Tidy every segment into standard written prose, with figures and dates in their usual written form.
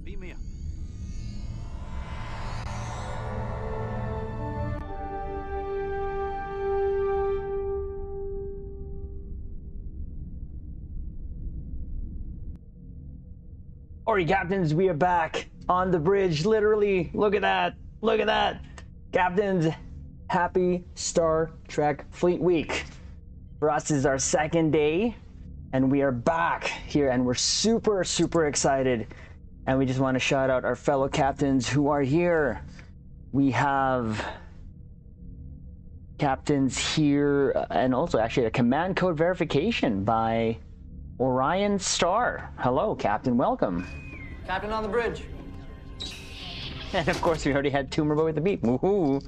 Beat me up. Alright, captains, we are back on the bridge. Literally, look at that. Look at that. Captains, happy Star Trek Fleet Week. For us, this is our second day, and we are back here, and we're super, super excited. And we just want to shout out our fellow captains who are here. We have captains here, and also actually a command code verification by Orion Star. Hello, Captain. Welcome. Captain on the bridge. And of course, we already had Tumerboy with the beep. Woohoo!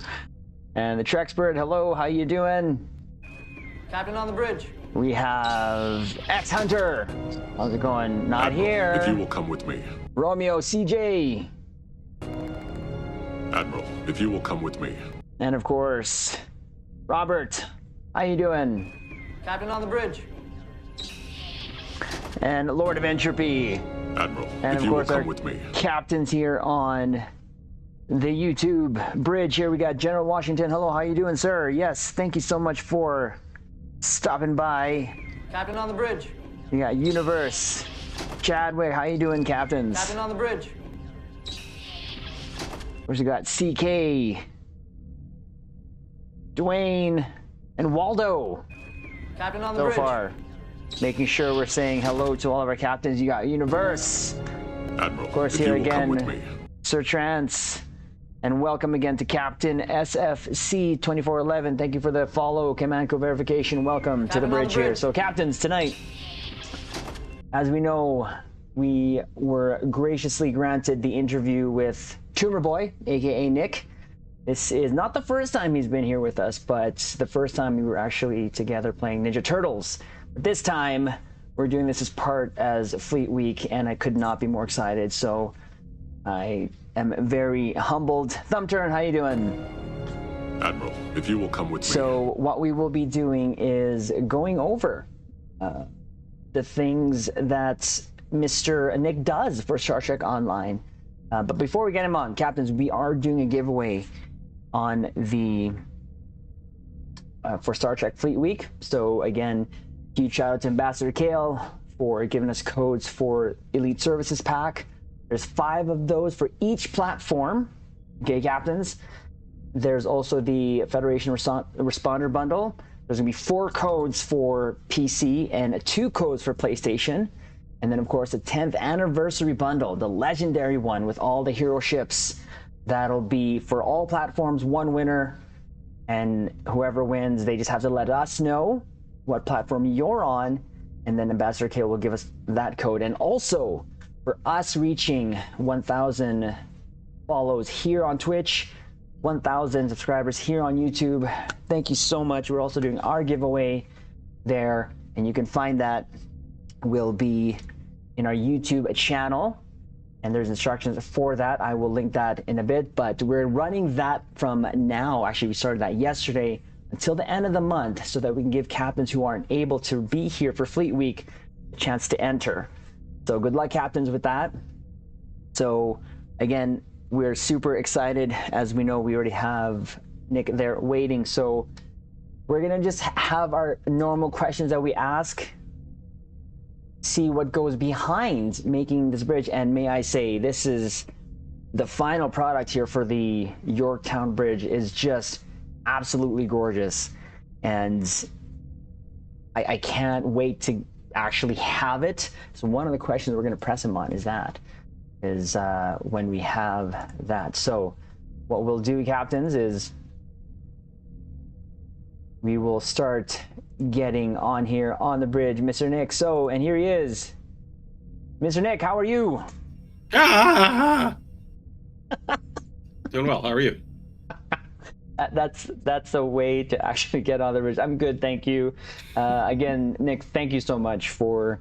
And the Trexpert. Hello, how you doing? Captain on the bridge. We have X Hunter. How's it going? Not Admiral, here. if you will come with me. Romeo CJ. Admiral, if you will come with me. And of course, Robert. How you doing? Captain on the bridge. And Lord of Entropy. Admiral, And if of you will course, our come with me. captains here on the YouTube bridge. Here we got General Washington. Hello, how you doing, sir? Yes, thank you so much for stopping by. Captain on the bridge. We got Universe. Chadwick, how you doing, captains? Captain on the bridge. We got CK, Dwayne, and Waldo Captain on the so bridge. far. Making sure we're saying hello to all of our captains. You got Universe, Admiral, of course, if here you will come with again, me. Sir Trance, and welcome again to Captain SFC2411. Thank you for the follow, command code verification. Welcome to the bridge here. So, captains, tonight, as we know, we were graciously granted the interview with Tumerboy, aka Nick. This is not the first time he's been here with us, but the first time we were actually together playing Ninja Turtles. But this time, we're doing this as Fleet Week, and I could not be more excited. So I am very humbled. Thumbturn, how you doing? Admiral, if you will come with me. So what we will be doing is going over the things that Mr. Nick does for Star Trek Online. But before we get him on, captains, we are doing a giveaway on the for Star Trek Fleet Week. So again, huge shout out to Ambassador Kale for giving us codes for Elite Services Pack. There's 5 of those for each platform. Okay, captains. There's also the Federation Responder Bundle. There's gonna be 4 codes for PC and 2 codes for PlayStation. And then, of course, the 10th anniversary bundle, the legendary one with all the hero ships. That'll be for all platforms, 1 winner. And whoever wins, they just have to let us know what platform you're on. And then Ambassador K will give us that code. And also, for us reaching 1,000 follows here on Twitch, 1,000 subscribers here on YouTube, thank you so much. We're also doing our giveaway there. And you can find that will be in our YouTube channel, and there's instructions for that. I will link that in a bit, but we're running that from now. Actually, we started that yesterday until the end of the month so that we can give captains who aren't able to be here for Fleet Week a chance to enter. So good luck, captains, with that. So again, we're super excited. As we know, we already have Nick there waiting. So we're gonna just have our normal questions that we ask, see what goes behind making this bridge. And may I say, this is the final product here for the Yorktown Bridge is just absolutely gorgeous. And I can't wait to actually have it. So one of the questions we're going to press him on is when we have that. So what we'll do, captains, is we will start getting on here on the bridge, Mr. Nick. So, and here he is. Mr. Nick, how are you? Doing well. How are you? That's a way to actually get on the bridge. I'm good, thank you. Again, Nick, thank you so much for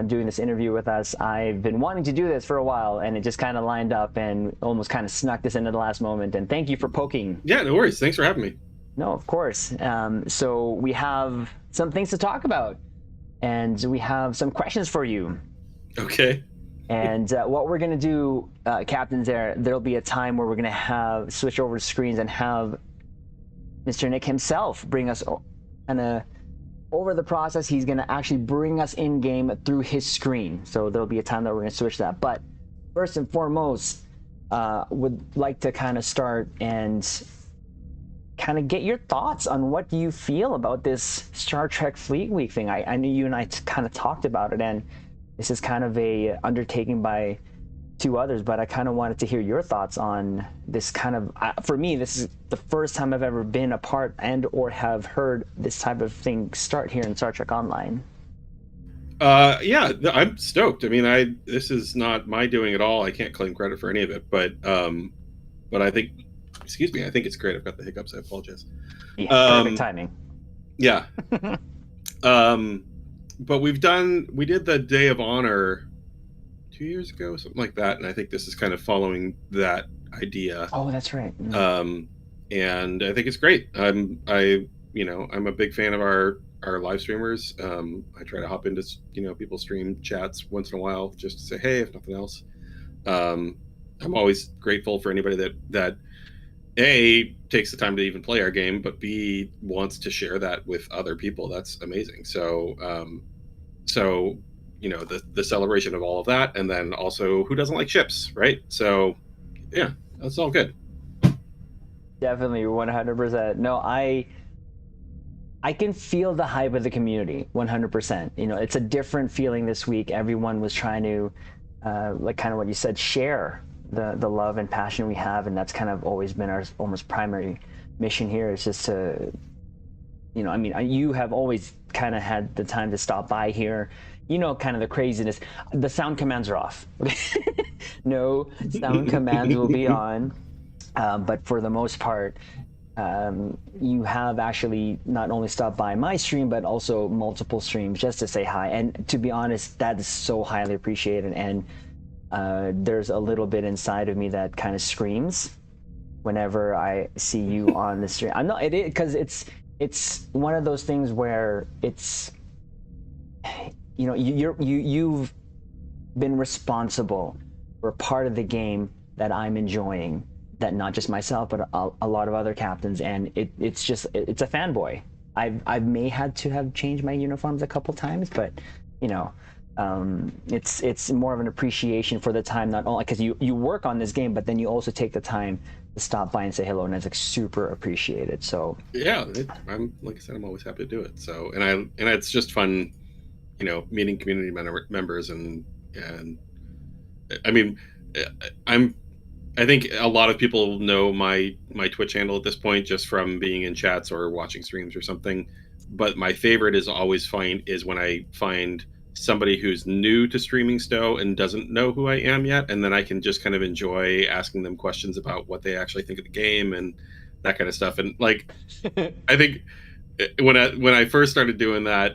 doing this interview with us. I've been wanting to do this for a while, and it just kind of lined up and almost kind of snuck this into the last moment. And thank you for poking. Yeah, no worries. Thanks for having me. No, of course. So we have some things to talk about, and we have some questions for you. Okay. And what we're going to do, Captains, there'll be a time where we're going to switch over to screens and have Mr. Nick himself bring us kind of over the process. He's going to actually bring us in game through his screen. So there'll be a time that we're going to switch that. But first and foremost, would like to kind of start and kind of get your thoughts on what you feel about this Star Trek Fleet Week thing. I knew you and I kind of talked about it, and this is kind of a undertaking by two others, but I kind of wanted to hear your thoughts on this kind of, for me, this is the first time I've ever been a part and or have heard this type of thing start here in Star Trek Online. Yeah, I'm stoked. I mean, this is not my doing at all. I can't claim credit for any of it, but I think, excuse me, I think it's great. I've got the hiccups. I apologize. Yeah, perfect timing. Yeah. But we did the Day of Honor 2 years ago, something like that, and I think this is kind of following that idea. Oh, that's right. And I think it's great. I'm a big fan of our live streamers. I try to hop into people's stream chats once in a while just to say hey, if nothing else. I'm always grateful for anybody that A, takes the time to even play our game, but B, wants to share that with other people. That's amazing. So the celebration of all of that, and then also who doesn't like ships, right? So yeah, that's all good. Definitely 100%. No, I can feel the hype of the community 100%. It's a different feeling this week. Everyone was trying to like kind of what you said, share the love and passion we have, and that's kind of always been our almost primary mission here, is just to you have always kind of had the time to stop by here, kind of the craziness. The sound commands are off. No sound commands will be on, but for the most part, you have actually not only stopped by my stream, but also multiple streams just to say hi. And to be honest, that is so highly appreciated. And there's a little bit inside of me that kind of screams whenever I see you on the stream. I'm not, because it's one of those things where it's, you've been responsible for part of the game that I'm enjoying, that not just myself, but a lot of other captains, and it's a fanboy. I've may had to have changed my uniforms a couple times, but it's more of an appreciation for the time, not only because you work on this game, but then you also take the time to stop by and say hello, and it's like super appreciated. So yeah, I'm, like I said, I'm always happy to do it. So and it's just fun, meeting community members, and I mean, I think a lot of people know my Twitch handle at this point just from being in chats or watching streams or something. But my favorite is when I find somebody who's new to streaming Stowe and doesn't know who I am yet, and then I can just kind of enjoy asking them questions about what they actually think of the game and that kind of stuff. And like, I think when I first started doing that,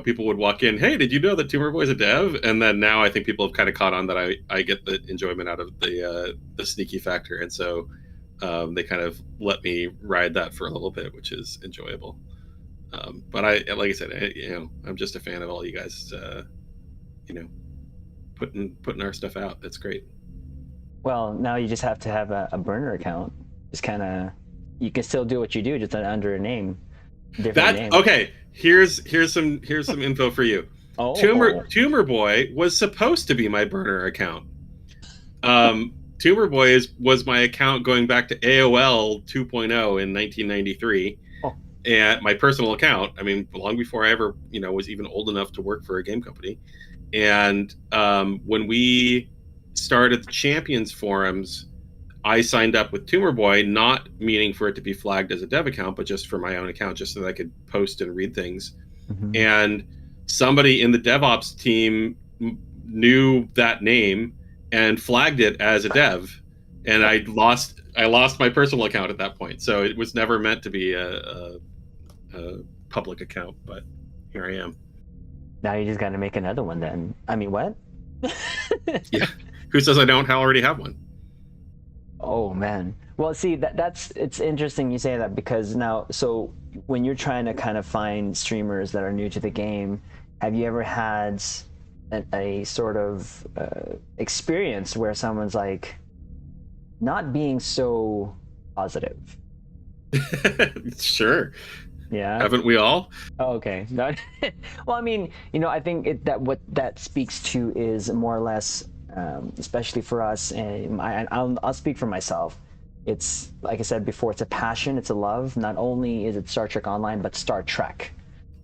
people would walk in, hey, did you know that Tumerboy is a dev? And then now I think people have kind of caught on that I get the enjoyment out of the sneaky factor, and so they kind of let me ride that for a little bit, which is enjoyable. But like I said, I'm just a fan of all you guys, putting our stuff out. That's great. Well, now you just have to have a burner account. Just kind of, you can still do what you do, just under a name. Name. Okay. Here's some info for you. Oh. Tumerboy was supposed to be my burner account. Tumerboy was my account going back to AOL 2.0 in 1993. And my personal account, I mean, long before I ever, was even old enough to work for a game company. And when we started the Champions forums, I signed up with Tumerboy, not meaning for it to be flagged as a dev account, but just for my own account, just so that I could post and read things. Mm-hmm. And somebody in the DevOps team knew that name and flagged it as a dev, and I lost my personal account at that point. So it was never meant to be a public account, but here I am. Now you just got to make another one then. I mean, what? Yeah. Who says I don't already have one? Oh man. Well, see, it's interesting you say that, because now, so when you're trying to kind of find streamers that are new to the game, have you ever had a sort of experience where someone's like not being so positive. Sure. Yeah. Haven't we all? Oh, okay. Well, I mean, I think that what that speaks to is more or less, especially for us, and I'll speak for myself. It's like I said before, it's a passion, it's a love. Not only is it Star Trek Online, but Star Trek.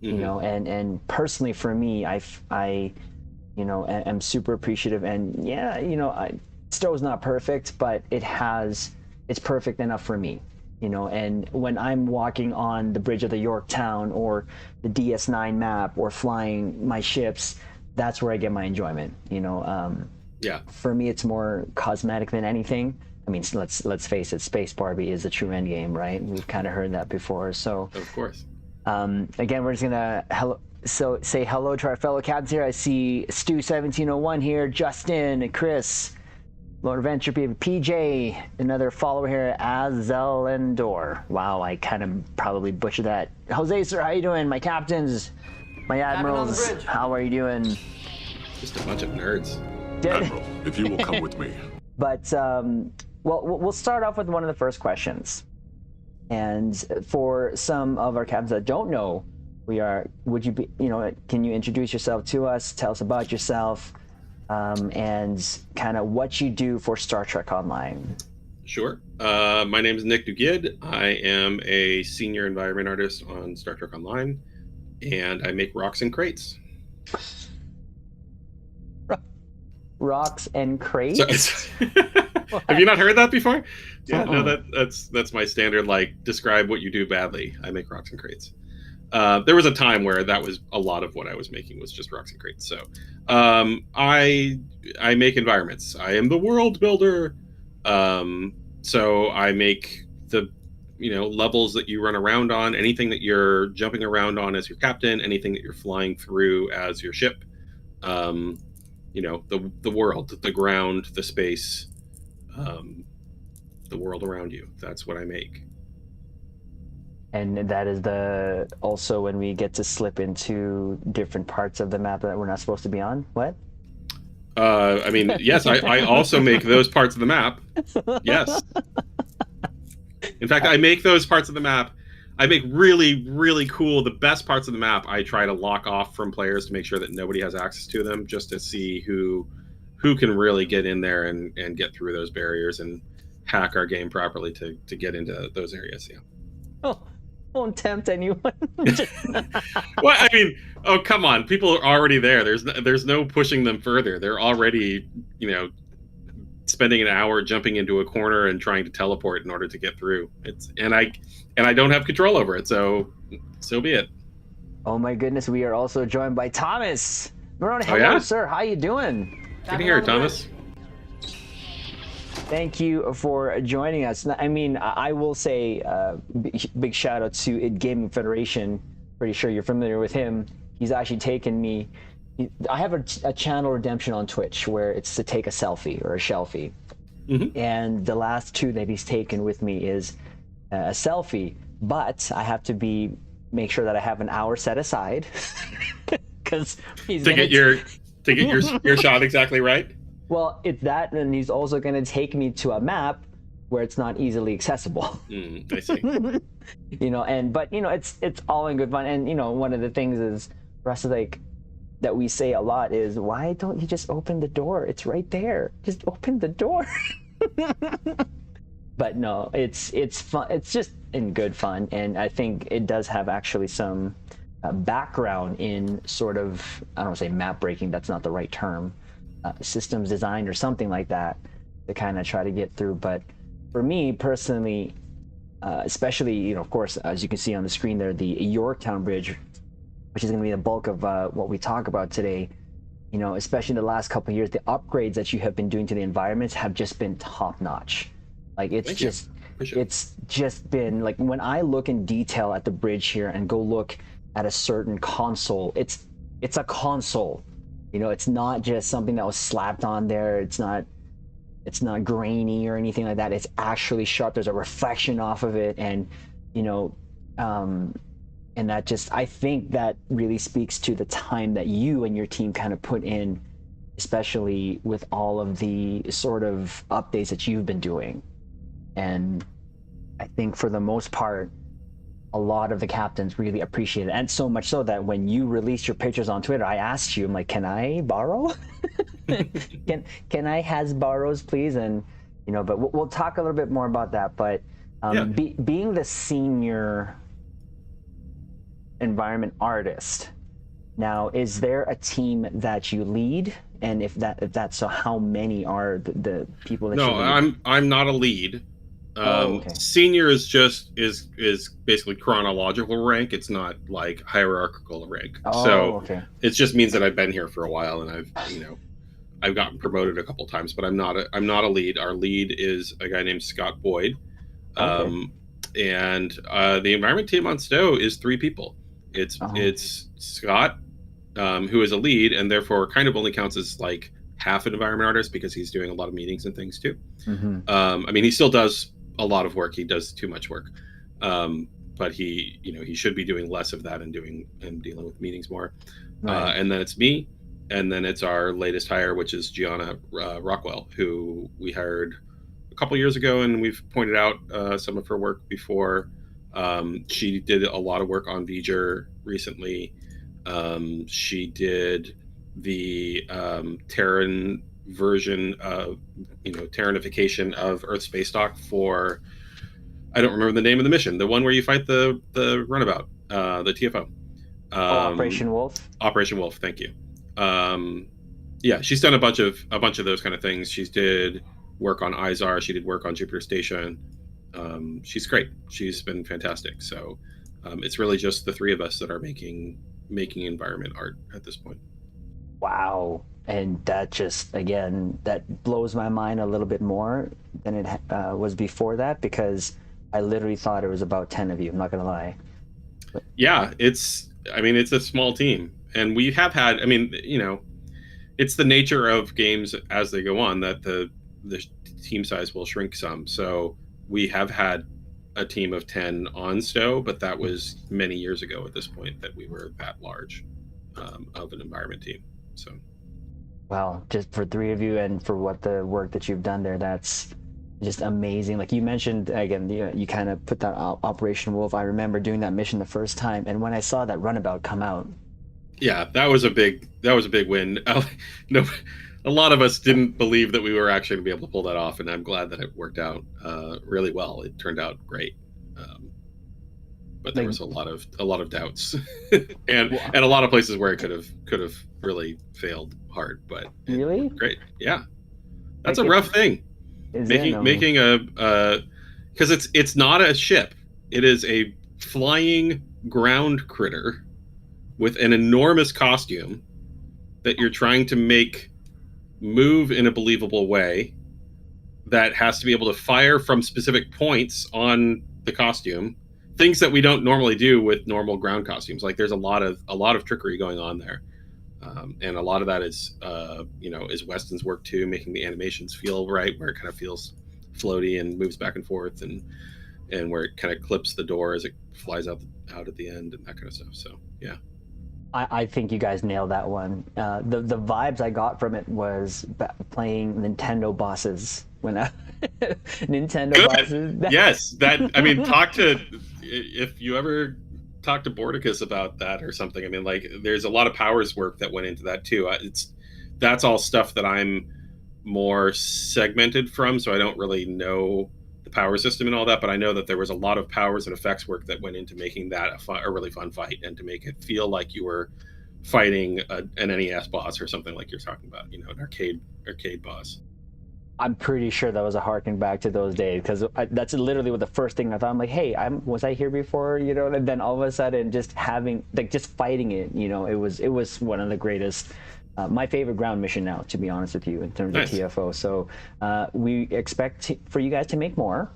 And personally for me, I am super appreciative, and yeah, Stowe's not perfect, but it's perfect enough for me. And when I'm walking on the bridge of the Yorktown or the DS9 map or flying my ships, that's where I get my enjoyment. Yeah. For me, it's more cosmetic than anything. I mean, let's face it, Space Barbie is the true end game, right? We've kind of heard that before. So, Of course. again, we're just gonna say hello to our fellow captains here. I see Stu 1701 here, Justin, Chris. Lord of Entropy, PJ, another follower here, Azelendor. Wow, I kind of probably butchered that. Jose, sir, how you doing? My captains, my admirals, on the bridge. how are you doing? Just a bunch of nerds. Admiral, if you will come with me. But, well, we'll start off with one of the first questions. And for some of our captains that don't know, can you introduce yourself to us? Tell us about yourself. And kind of what you do for Star Trek Online. Sure. My name is Nick Duguid. I am a senior environment artist on Star Trek Online, and I make rocks and crates. Rocks and crates? Have you not heard that before? Yeah, no, that's my standard, describe what you do badly. I make rocks and crates. There was a time where that was a lot of what I was making was just rocks and crates. So I make environments. I am the world builder. So I make the levels that you run around on, anything that you're jumping around on as your captain, anything that you're flying through as your ship. The world, the ground, the space, the world around you. That's what I make. And that is also when we get to slip into different parts of the map that we're not supposed to be on? What? I mean, yes, I also make those parts of the map. Yes. In fact, I make those parts of the map. I make really, really cool, the best parts of the map. I try to lock off from players to make sure that nobody has access to them, just to see who can really get in there and get through those barriers and hack our game properly to get into those areas. Yeah. Oh. Won't tempt anyone. Well, I mean, oh come on, people are already there. There's no pushing them further. They're already, spending an hour jumping into a corner and trying to teleport in order to get through. And I don't have control over it, so be it. Oh my goodness, we are also joined by Thomas. Marone, hello, yeah? sir. How you doing? Good to hear, Thomas. Thank you for joining us. I mean, I will say big shout out to Id Gaming Federation. Pretty sure you're familiar with him. He's actually taken me. I have a channel redemption on Twitch where it's to take a selfie or a shelfie. Mm-hmm. And the last two that he's taken with me is a selfie, but I have to make sure that I have an hour set aside because he's to get your shot exactly right. Well, it's that, and he's also going to take me to a map where it's not easily accessible. I see. But it's all in good fun. And one of the things is for us, that we say a lot is, why don't you just open the door? It's right there. Just open the door. But no, it's fun. It's just in good fun, and I think it does have actually some background in sort of, I don't want to say map breaking. That's not the right term. Systems design or something like that to kind of try to get through. But for me personally, especially, of course, as you can see on the screen there, the Yorktown Bridge, which is going to be the bulk of what we talk about today, especially in the last couple of years, the upgrades that you have been doing to the environments have just been top notch. It's just been like, when I look in detail at the bridge here and go look at a certain console, it's a console. It's not just something that was slapped on there. It's not grainy or anything like that. It's actually sharp. There's a reflection off of it, and And that just, I think that really speaks to the time that you and your team kind of put in, especially with all of the sort of updates that you've been doing. And I think for the most part, a lot of the captains really appreciate it. And so much so that when you released your pictures on Twitter, I asked you, I'm like, can I borrow? can I has borrows, please? And, you know, but we'll talk a little bit more about that. But being the senior environment artist, now, is there a team that you lead? And if that's so, how many are the people that you lead? No, I'm not a lead. Okay. Senior is basically chronological rank. It's not like hierarchical rank. Okay. It just means that I've been here for a while and I've gotten promoted a couple times, but I'm not a lead. Our lead is a guy named Scott Boyd. Okay. And the environment team on Stowe is 3 people. It's Scott, who is a lead and therefore kind of only counts as like half an environment artist because he's doing a lot of meetings and things too. Mm-hmm. I mean, he still does a lot of work. He does too much work. But he should be doing less of that and dealing with meetings more. Right. And then it's me. And then it's our latest hire, which is Gianna Rockwell, who we hired a couple years ago. And we've pointed out some of her work before. She did a lot of work on V'ger recently. She did the Terran version of Terranification of Earth Space Dock for, I don't remember the name of the mission, the one where you fight the runabout, the TFO. Operation Wolf. Operation Wolf, thank you. Yeah, she's done a bunch of those kind of things. She did work on Izar. She did work on Jupiter Station. She's great. She's been fantastic. So it's really just the 3 of us that are making environment art at this point. Wow. And that just, again, that blows my mind a little bit more than it was before that, because I literally thought it was about 10 of you. I'm not going to lie. Yeah, it's a small team. And we have had, it's the nature of games as they go on that the team size will shrink some. So we have had a team of 10 on Stowe, but that was many years ago at this point that we were that large of an environment team. So, well, just for 3 of you and for what the work that you've done there, that's just amazing. Like you mentioned, again, you kind of put that Operation Wolf. I remember doing that mission the first time, and when I saw that runabout come out, yeah, that was a big win. No, a lot of us didn't believe that we were actually going to be able to pull that off, and I'm glad that it worked out really well. It turned out great, but there was a lot of doubts, and a lot of places where it could have really failed hard. But really great, yeah, that's a rough thing. Making a because it's not a ship; it is a flying ground critter with an enormous costume that you're trying to make move in a believable way, that has to be able to fire from specific points on the costume, things that we don't normally do with normal ground costumes. Like there's a lot of trickery going on there, and a lot of that is is Weston's work too, making the animations feel right, where it kind of feels floaty and moves back and forth, and where it kind of clips the door as it flies out at the end and that kind of stuff. So yeah, I think you guys nailed that one. The vibes I got from it was playing Nintendo bosses when Nintendo good. Bosses. Yes, if you ever talk to Bordicus about that or something. I mean, like there's a lot of powers work that went into that too. That's all stuff that I'm more segmented from, so I don't really know the power system and all that, but I know that there was a lot of powers and effects work that went into making that a really fun fight, and to make it feel like you were fighting an NES boss or something like you're talking about, an arcade boss. I'm pretty sure that was a harking back to those days, because that's literally what the first thing I thought. I'm like, hey, was I here before? And then all of a sudden, just fighting it, it was one of the greatest. My favorite ground mission now, to be honest with you, in terms of TFO. So we expect for you guys to make more.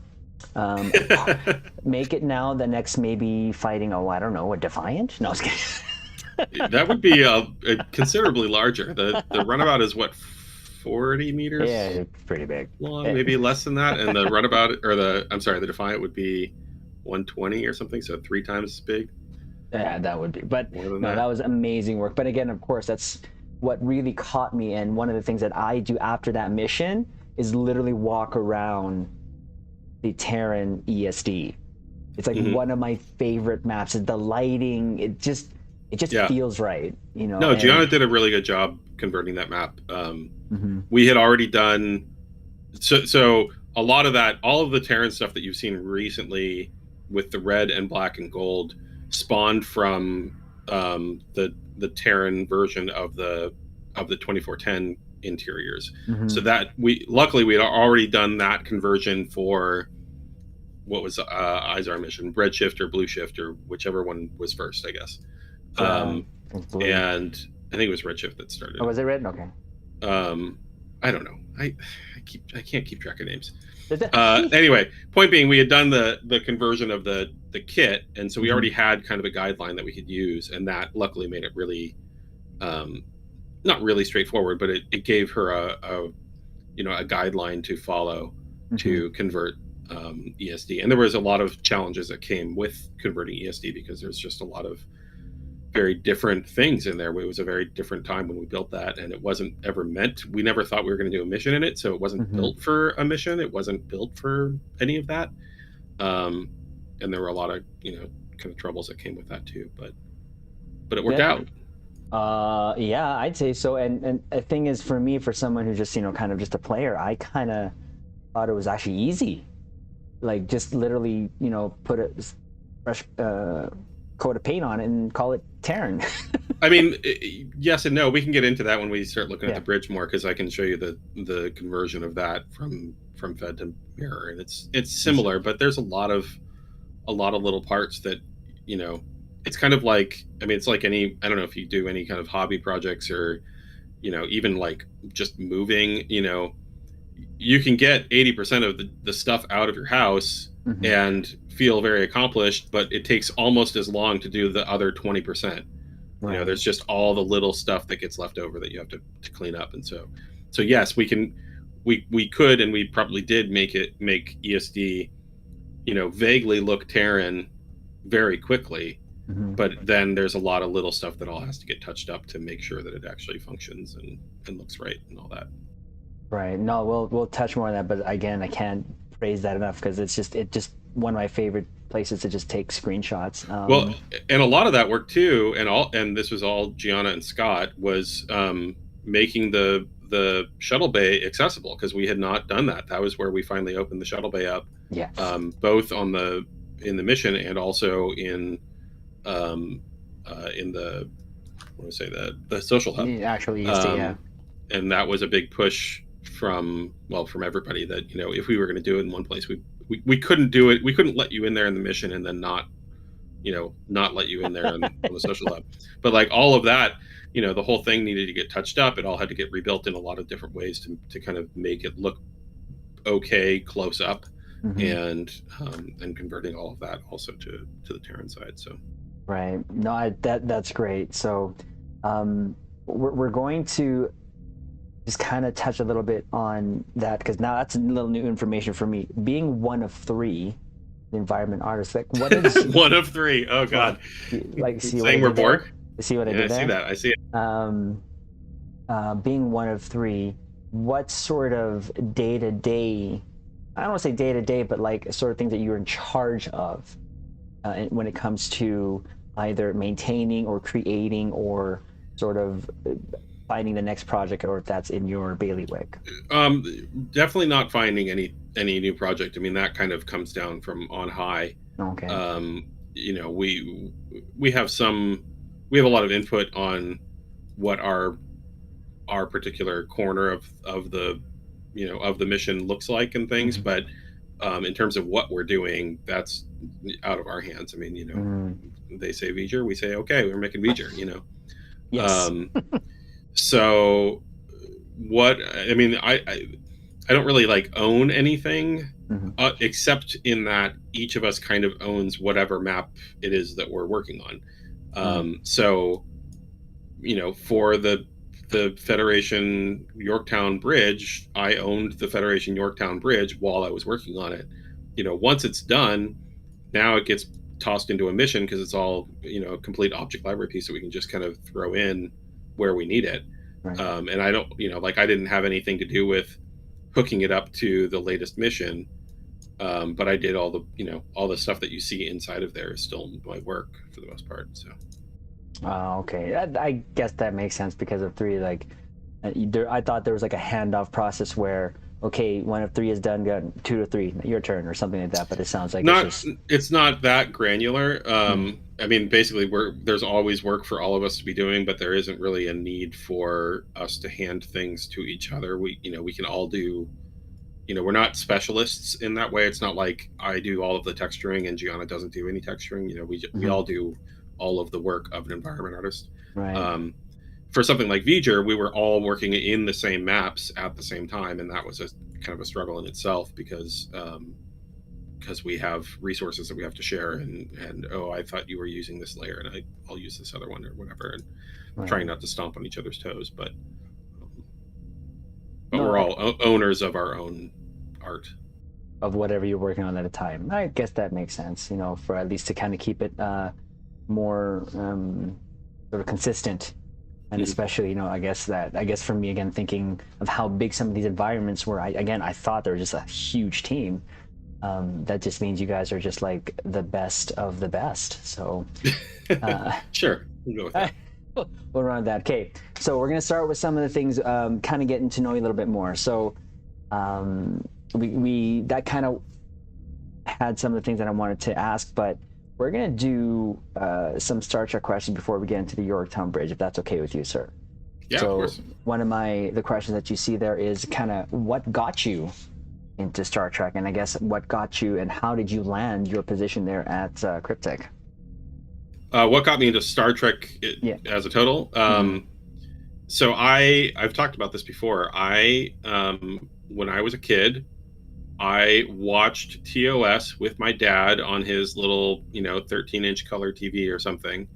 Make it now the next maybe fighting, I don't know, a Defiant? No, I was kidding. That would be considerably larger. The runabout is what, 40 meters? Yeah, it's pretty big. Long, maybe less than that. And the runabout, the Defiant would be 120 or something, so 3 times as big. Yeah, that would be. But More than no, that. that was amazing work. But again, of course, that's what really caught me. And one of the things that I do after that mission is literally walk around the Terran ESD. It's like one of my favorite maps. The lighting, it just Yeah. feels right, you know. No, and- Gianna did a really good job converting that map. Mhm. We had already done so a lot of that, all of the Terran stuff that you've seen recently with the red and black and gold spawned from the Terran version of the 2410 interiors. Mhm. So that luckily we had already done that conversion for what was Izar mission, red shift or blue shift or whichever one was first, I guess. Yeah, it's blue. And I think it was redshift that started. Oh, was it red? Okay. I don't know. I can't keep track of names. Is it- Anyway, point being, we had done the conversion of the kit, and so we already had kind of a guideline that we could use, and that luckily made it really, not really straightforward, but it gave her a guideline to follow to convert ESD. And there was a lot of challenges that came with converting ESD because there's just a lot of very different things in there. It was a very different time when we built that, and it wasn't ever meant. We never thought we were going to do a mission in it, so it wasn't built for a mission. It wasn't built for any of that, and there were a lot of kind of troubles that came with that too. But it worked out. Yeah, I'd say so. And the thing is, for me, for someone who's just kind of just a player, I kind of thought it was actually easy. Like just literally, put a fresh coat of paint on it and call it Terran. I mean, yes and no. We can get into that when we start looking at the bridge more, because I can show you the conversion of that from Fed to Mirror, and it's similar, but there's a lot of little parts that it's kind of like, I mean, it's like I don't know if you do any kind of hobby projects or even like just moving. You can get 80% of the stuff out of your house and feel very accomplished, but it takes almost as long to do the other 20%. Right. There's just all the little stuff that gets left over that you have to clean up. And so yes, we could, and we probably did make ESD, vaguely look Terran very quickly. But then there's a lot of little stuff that all has to get touched up to make sure that it actually functions and looks right and all that. Right. No, we'll touch more on that, but again, I can't praise that enough because it's just one of my favorite places to just take screenshots. Well, and a lot of that work too, and this was all Gianna and Scott, was making the shuttle bay accessible, because we had not done that. That was where we finally opened the shuttle bay up. Yes. Both in the mission and also in the social hub. Actually, yeah. And that was a big push from everybody that if we were going to do it in one place, we couldn't do it. We couldn't let you in there in the mission and then not let you in there on the social hub. But like all of that, the whole thing needed to get touched up. It all had to get rebuilt in a lot of different ways to kind of make it look okay close up, and converting all of that also to the Terran side. So right. No, that's great. So we're going to just kind of touch a little bit on that, because now that's a little new information for me. Being one of three environment artists, like what is one of three? Oh God! Like see saying we're bored. See what I did there? I see that. I see it. Being one of three, what sort of day-to-day, I don't want to say day-to-day, but like sort of things that you're in charge of when it comes to either maintaining or creating or sort of finding the next project, or if that's in your bailiwick? Definitely not finding any new project. I mean, that kind of comes down from on high. Okay. We have a lot of input on what our particular corner of the mission looks like and things, but in terms of what we're doing, that's out of our hands. I mean, they say V'ger, we say okay, we're making V'ger. Yes. So what I mean, I don't really like own anything, except in that each of us kind of owns whatever map it is that we're working on. So for the Federation Yorktown Bridge, I owned the Federation Yorktown Bridge while I was working on it. Once it's done, now it gets tossed into a mission because it's all, a complete object library piece that we can just kind of throw in where we need it. Right. And I don't, I didn't have anything to do with hooking it up to the latest mission. But I did all the stuff that you see inside of there is still my work for the most part. So. Okay. I guess that makes sense because of 3, I thought there was like a handoff process where, okay, 1 of 3 is done, got 2 to 3, your turn or something like that. But it sounds like it's not that granular. I mean, basically, there's always work for all of us to be doing, but there isn't really a need for us to hand things to each other. We can all do. We're not specialists in that way. It's not like I do all of the texturing and Gianna doesn't do any texturing. We all do all of the work of an environment artist. Right. For something like V'ger, we were all working in the same maps at the same time, and that was a kind of a struggle in itself because we have resources that we have to share, and I thought you were using this layer, and I'll use this other one or whatever, and trying not to stomp on each other's toes, but we're all owners of our own art. Of whatever you're working on at a time. I guess that makes sense, for at least to kind of keep it more sort of consistent. And especially, I guess for me, again, thinking of how big some of these environments were, I thought they were just a huge team. That just means you guys are just like the best of the best. So, sure, we'll go with that. We'll run that. Okay, so we're gonna start with some of the things, kind of getting to know you a little bit more. So, we that kind of had some of the things that I wanted to ask, but we're gonna do some Star Trek questions before we get into the Yorktown Bridge, if that's okay with you, sir. Yeah, so of course. One of the questions that you see there is kind of what got you into Star Trek, and I guess what got you and how did you land your position there at Cryptic? What got me into Star Trek as a total? So I've talked about this before. When I was a kid, I watched TOS with my dad on his little, 13-inch color TV or something.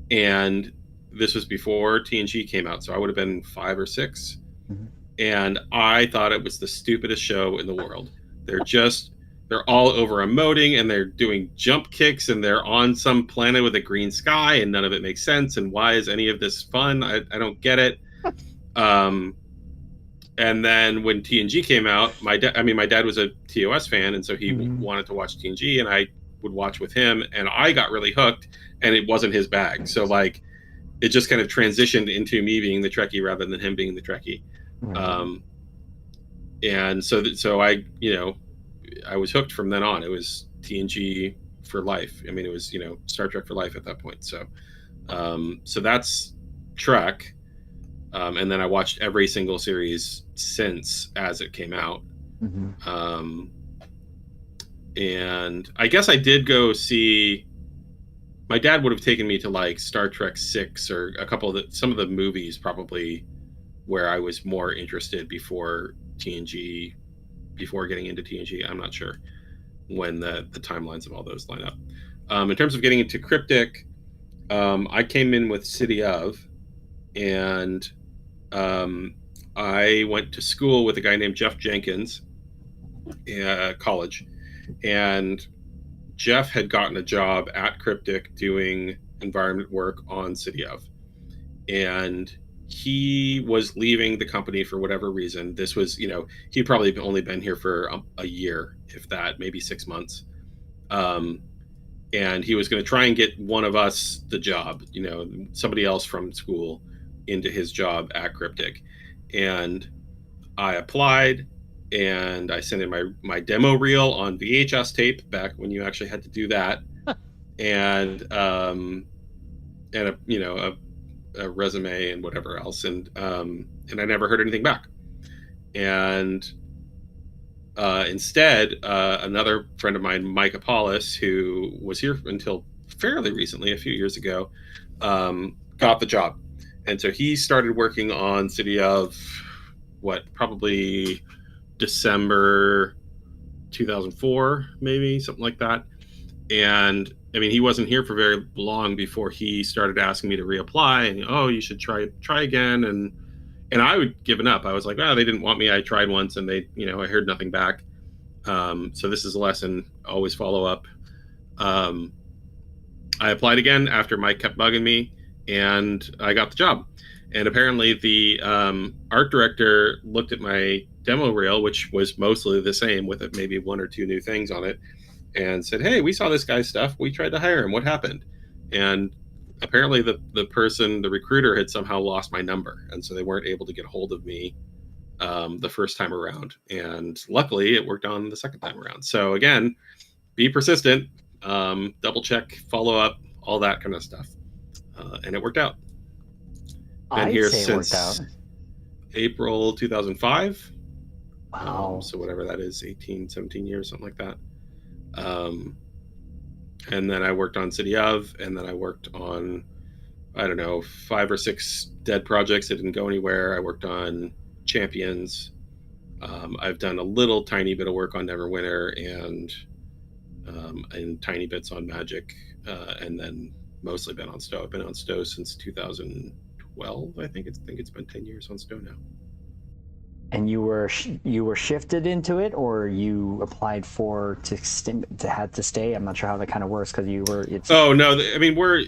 And this was before TNG came out, so I would have been 5 or 6. Mm-hmm. And I thought it was the stupidest show in the world. They're all over emoting, and they're doing jump kicks, and they're on some planet with a green sky, and none of it makes sense. And why is any of this fun? I don't get it. And then when TNG came out, my dad was a TOS fan, and so he wanted to watch TNG, and I would watch with him, and I got really hooked, and it wasn't his bag. So it just kind of transitioned into me being the Trekkie rather than him being the Trekkie. And so I was hooked from then on. It was TNG for life. I mean, it was, Star Trek for life at that point. So that's Trek. And then I watched every single series since as it came out. Mm-hmm. And I guess I did go see, my dad would have taken me to like Star Trek 6 or some of the movies probably where I was more interested before getting into TNG. I'm not sure when the timelines of all those line up. In terms of getting into Cryptic, I came in with City of, and I went to school with a guy named Jeff Jenkins, college, and Jeff had gotten a job at Cryptic doing environment work on City of, and he was leaving the company for whatever reason. This was, he'd probably only been here for a year, if that, maybe 6 months. And he was going to try and get one of us the job, somebody else from school into his job at Cryptic. And I applied, and I sent in my demo reel on VHS tape back when you actually had to do that. And a resume and whatever else, and I never heard anything back. And instead, another friend of mine, Mike Apollos, who was here until fairly recently, a few years ago, got the job. And so he started working on City of, probably December 2004, maybe, something like that. And I mean, he wasn't here for very long before he started asking me to reapply, and you should try again. And I would given up. I was like, they didn't want me. I tried once, and they, I heard nothing back. So this is a lesson: always follow up. I applied again after Mike kept bugging me, and I got the job. And apparently the art director looked at my demo reel, which was mostly the same with maybe one or two new things on it, and said, "Hey, we saw this guy's stuff. We tried to hire him. What happened?" And apparently the recruiter had somehow lost my number, and so they weren't able to get a hold of me the first time around. And luckily it worked on the second time around. So again, be persistent, double check, follow up, all that kind of stuff. And it worked out. Been I'd here say it worked out. since April 2005. Wow. So whatever that is, 18, 17 years, something like that. And then I worked on City of, and then I worked on, I don't know, 5 or 6 dead projects that didn't go anywhere. I worked on Champions. I've done a little tiny bit of work on Neverwinter and tiny bits on Magic, and then mostly been on Stowe. I've been on Stowe since 2012. I think it's been 10 years on Stowe now. And you were shifted into it, or you applied to had to stay? I'm not sure how that kind of works because you were. Oh no! I mean, we're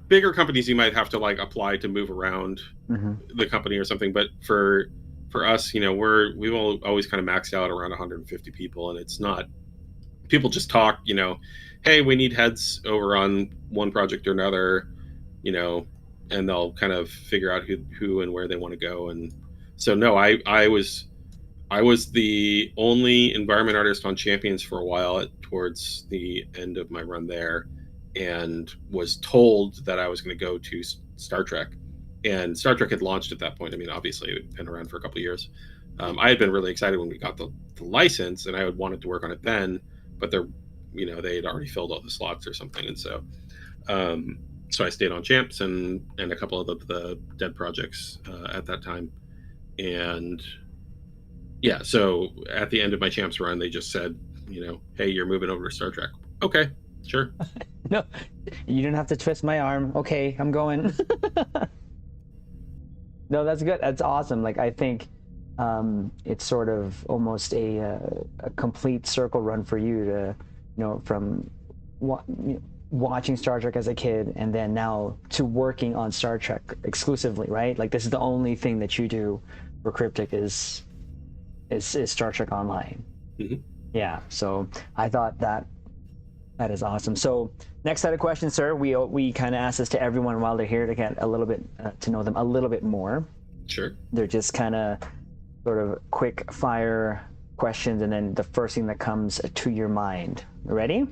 bigger companies. You might have to like apply to move around the company or something. But for us, you know, we've always kind of maxed out around 150 people, and it's not. People just talk, you know, hey, we need heads over on one project or another, you know, and they'll kind of figure out who and where they want to go. And so no, I was the only environment artist on Champions for a while towards the end of my run there, and was told that I was going to go to Star Trek. And Star Trek had launched at that point. I mean, obviously it had been around for a couple of years. I had been really excited when we got the license, and I had wanted to work on it then, but they had already filled all the slots or something. And so I stayed on Champs and a couple of the dead projects at that time. And yeah, so at the end of my Champs run, they just said, you know, hey, you're moving over to Star Trek. Okay, sure. No, you didn't have to twist my arm. Okay, I'm going. No, that's good. That's awesome. Like, I think it's sort of almost a complete circle run for you to, you know, from watching Star Trek as a kid and then now to working on Star Trek exclusively, right? Like, this is the only thing that you do for Cryptic is Star Trek Online. Mm-hmm. Yeah, so I thought that is awesome. So next set of questions, sir, we kind of ask this to everyone while they're here to get a little bit to know them a little bit more. Sure. They're just kind of sort of quick fire questions, and then the first thing that comes to your mind. Ready?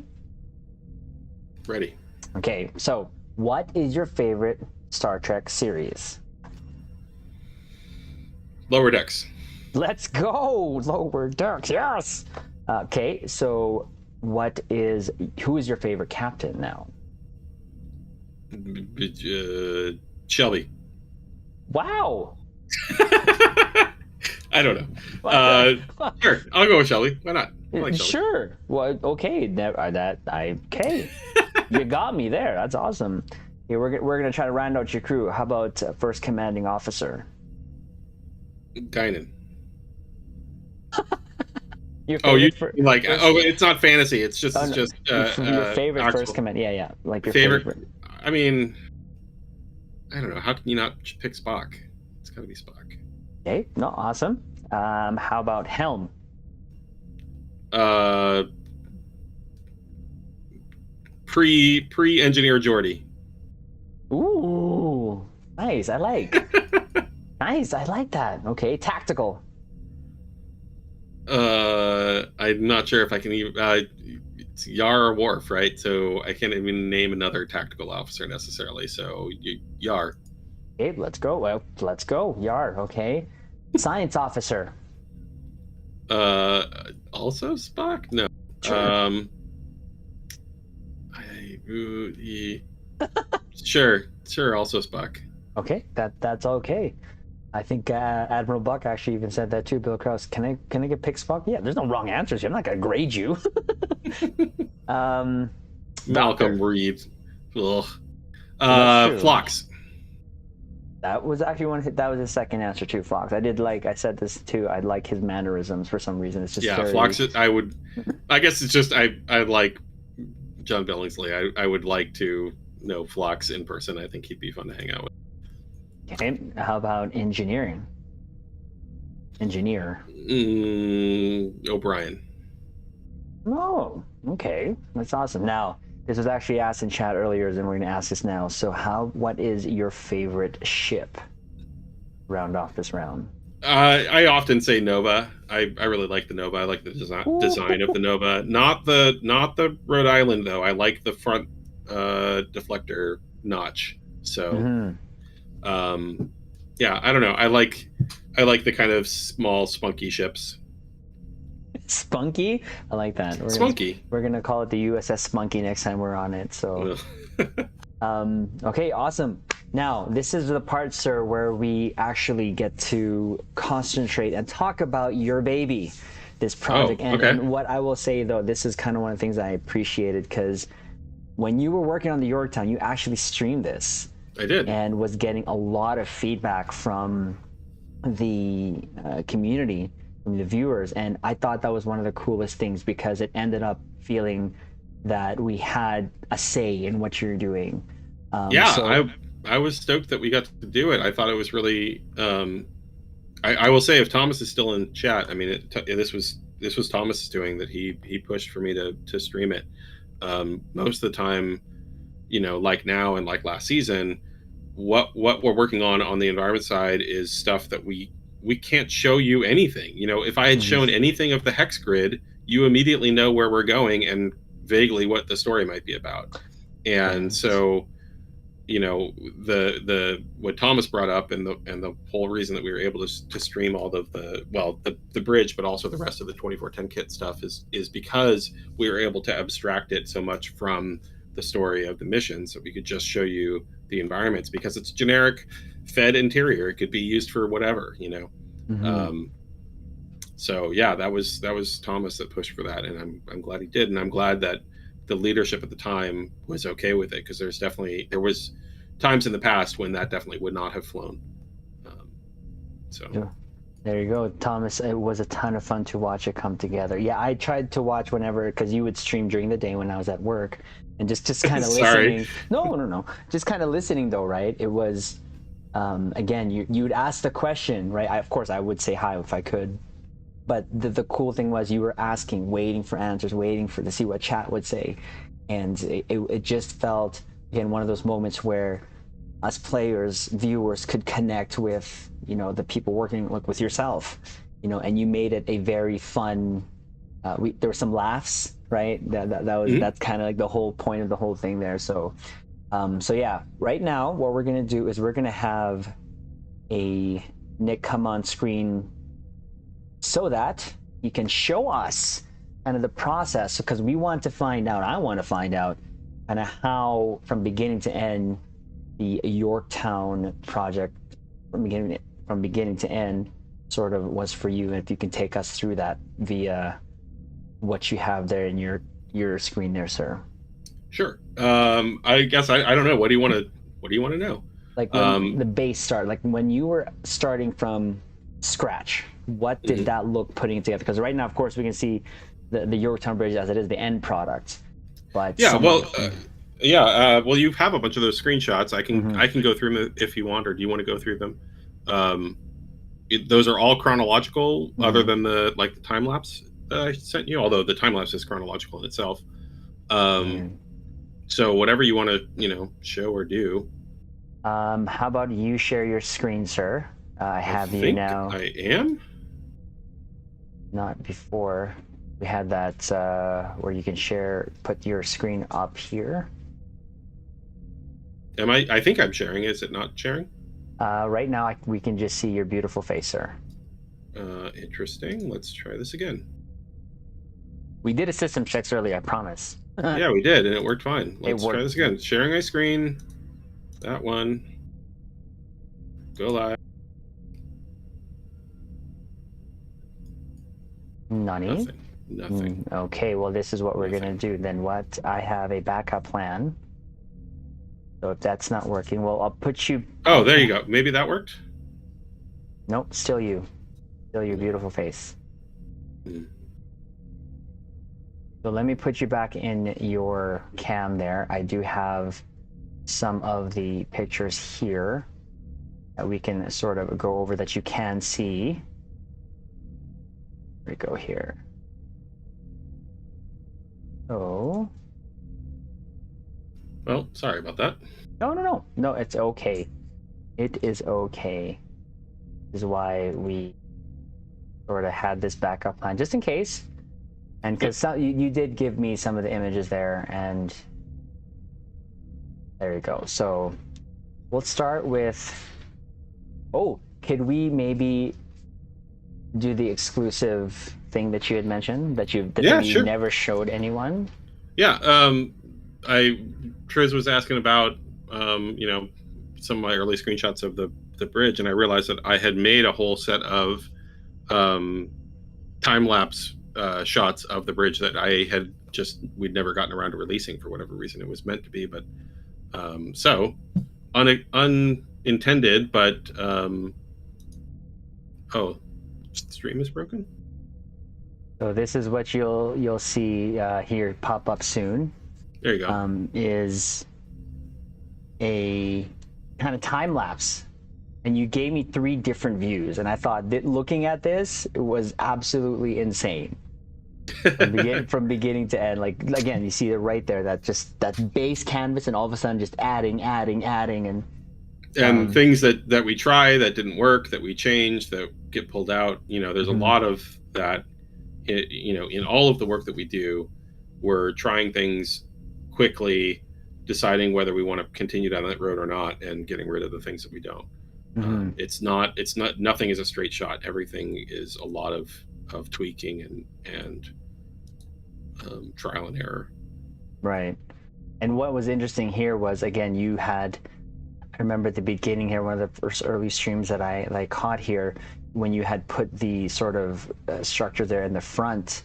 Ready. Okay, so what is your favorite Star Trek series? Lower Decks. Let's go! Lower Decks, yes! Okay, so who is your favorite captain now? Shelby. Wow! I don't know. Sure, I'll go with Shelby. Why not? I like Shelby. Sure. Well, okay. Okay. You got me there. That's awesome. Okay, we're gonna try to round out your crew. How about first commanding officer? Guinan. It's not fantasy. It's just your favorite actual, first command. Yeah. Like your favorite. I mean, I don't know. How can you not pick Spock? It's got to be Spock. Okay. No. Awesome. How about Helm? Pre-engineer Geordi. Ooh, nice. I like. Nice. I like that. Okay. Tactical. I'm not sure if I can even. It's Yar or Worf, right? So I can't even name another tactical officer necessarily. So Yar. Okay, let's go. Well, let's go. Yar. Okay. Science officer. Also Spock? No. Sure. Sure. Also Spock. Okay, that's okay. I think Admiral Buck actually even said that too. Bill Krause, can I get pick Spock? Yeah, there's no wrong answers here. I'm not gonna grade you. Malcolm Reed. Ugh. Phlox. That was actually that was his second answer too, Phlox. I said this too. I like his mannerisms for some reason. It's just Phlox. I guess it's just I like John Billingsley. I would like to know Flux in person. I think he'd be fun to hang out with. Okay. How about engineering? Engineer. O'Brien. Oh, okay. That's awesome. Now, this was actually asked in chat earlier, and we're going to ask this now. So, what is your favorite ship? Round off this round. I often say Nova. I really like the Nova. I like the design of the Nova. Not the Rhode Island though. I like the front deflector notch. So, yeah, I don't know. I like the kind of small spunky ships. Spunky? I like that. Spunky. We're gonna call it the USS Spunky next time we're on it. So, okay, awesome. Now, this is the part, sir, where we actually get to concentrate and talk about your baby, this project. And what I will say, though, this is kind of one of the things I appreciated, because when you were working on the Yorktown, you actually streamed this. I did. And was getting a lot of feedback from the community, from the viewers. And I thought that was one of the coolest things, because it ended up feeling that we had a say in what you're doing. I was stoked that we got to do it. I thought it was really. I will say, if Thomas is still in chat, I mean, this was Thomas's doing that. He pushed for me to stream it. Most of the time, like now and like last season, what we're working on the environment side is stuff that we can't show you anything. If I had shown anything of the hex grid, you immediately know where we're going and vaguely what the story might be about. And so. The what Thomas brought up and the whole reason that we were able to stream all of the bridge, but also the rest of the 2410 kit stuff is because we were able to abstract it so much from the story of the mission, so we could just show you the environments, because it's generic fed interior. It could be used for whatever, so yeah, that was Thomas that pushed for that, and I'm glad he did, and I'm glad that the leadership at the time was okay with it, because there was times in the past when that definitely would not have flown. Yeah. There you go, Thomas. It was a ton of fun to watch it come together. Yeah, I tried to watch whenever, because you would stream during the day when I was at work, and just kind of listening. No. Just kind of listening though, right? It was, again, you'd ask the question, right? Of course, I would say hi if I could. But the cool thing was you were asking, waiting for answers, waiting to see what chat would say. And it just felt, again, one of those moments where us players, viewers, could connect with, the people working with yourself, and you made it a very fun, there were some laughs, right? That's kind of like the whole point of the whole thing there. So yeah, right now, what we're going to do is we're going to have a Nick come on screen so that he can show us kind of the process, because I want to find out kind of how, from beginning to end, the Yorktown project from beginning to end sort of was for you, and if you can take us through that via what you have there in your screen there, sir. Sure. I guess I don't know. What do you want to know? Like when the base start, like when you were starting from scratch, what did that look putting it together? Because right now, of course, we can see the Yorktown Bridge as it is, the end product. But well, you have a bunch of those screenshots. I can go through them if you want, or do you want to go through them? Those are all chronological, other than the time lapse I sent you. Although the time lapse is chronological in itself. So whatever you want to show or do. How about you share your screen, sir? I have you now. I am. Not before. We had that where you can put your screen up here. I think I'm sharing. Is it not sharing? Right now, we can just see your beautiful face, sir. Interesting. Let's try this again. We did a system checks earlier, I promise. Yeah, we did, and it worked fine. Let's try this again. Sharing my screen. That one. Go live. Nani? Nothing. Okay, well, this is what we're going to do. Then what? I have a backup plan. So if that's not working, well, I'll put you... Oh, there you go. Maybe that worked? Nope, still you. Still your beautiful face. So let me put you back in your cam there. I do have some of the pictures here that we can sort of go over that you can see. Here we go here. So, Well, sorry about that. no, it's okay. It is okay. This is why we sort of had this backup plan, just in case. And because you did give me some of the images there, and there you go. So we'll start with, could we maybe do the exclusive thing that you had mentioned that you Sure. never showed anyone? Yeah, Triz was asking about some of my early screenshots of the bridge, and I realized that I had made a whole set of time-lapse shots of the bridge that we'd never gotten around to releasing for whatever reason. It was meant to be, but so unintended, but the stream is broken. So this is what you'll see here pop up soon. There you go. Is a kind of time lapse, and you gave me 3 different views, and I thought that looking at this, it was absolutely insane. From beginning to end, like again, you see it right there. That base canvas, and all of a sudden, just adding, and things that we try that didn't work, that we changed, that get pulled out. There's a lot of that. In all of the work that we do, we're trying things quickly, deciding whether we want to continue down that road or not, and getting rid of the things that we don't. Nothing is a straight shot. Everything is a lot of tweaking and trial and error. Right. And what was interesting here was, again, I remember at the beginning here, one of the first early streams that I caught here, when you had put the sort of structure there in the front,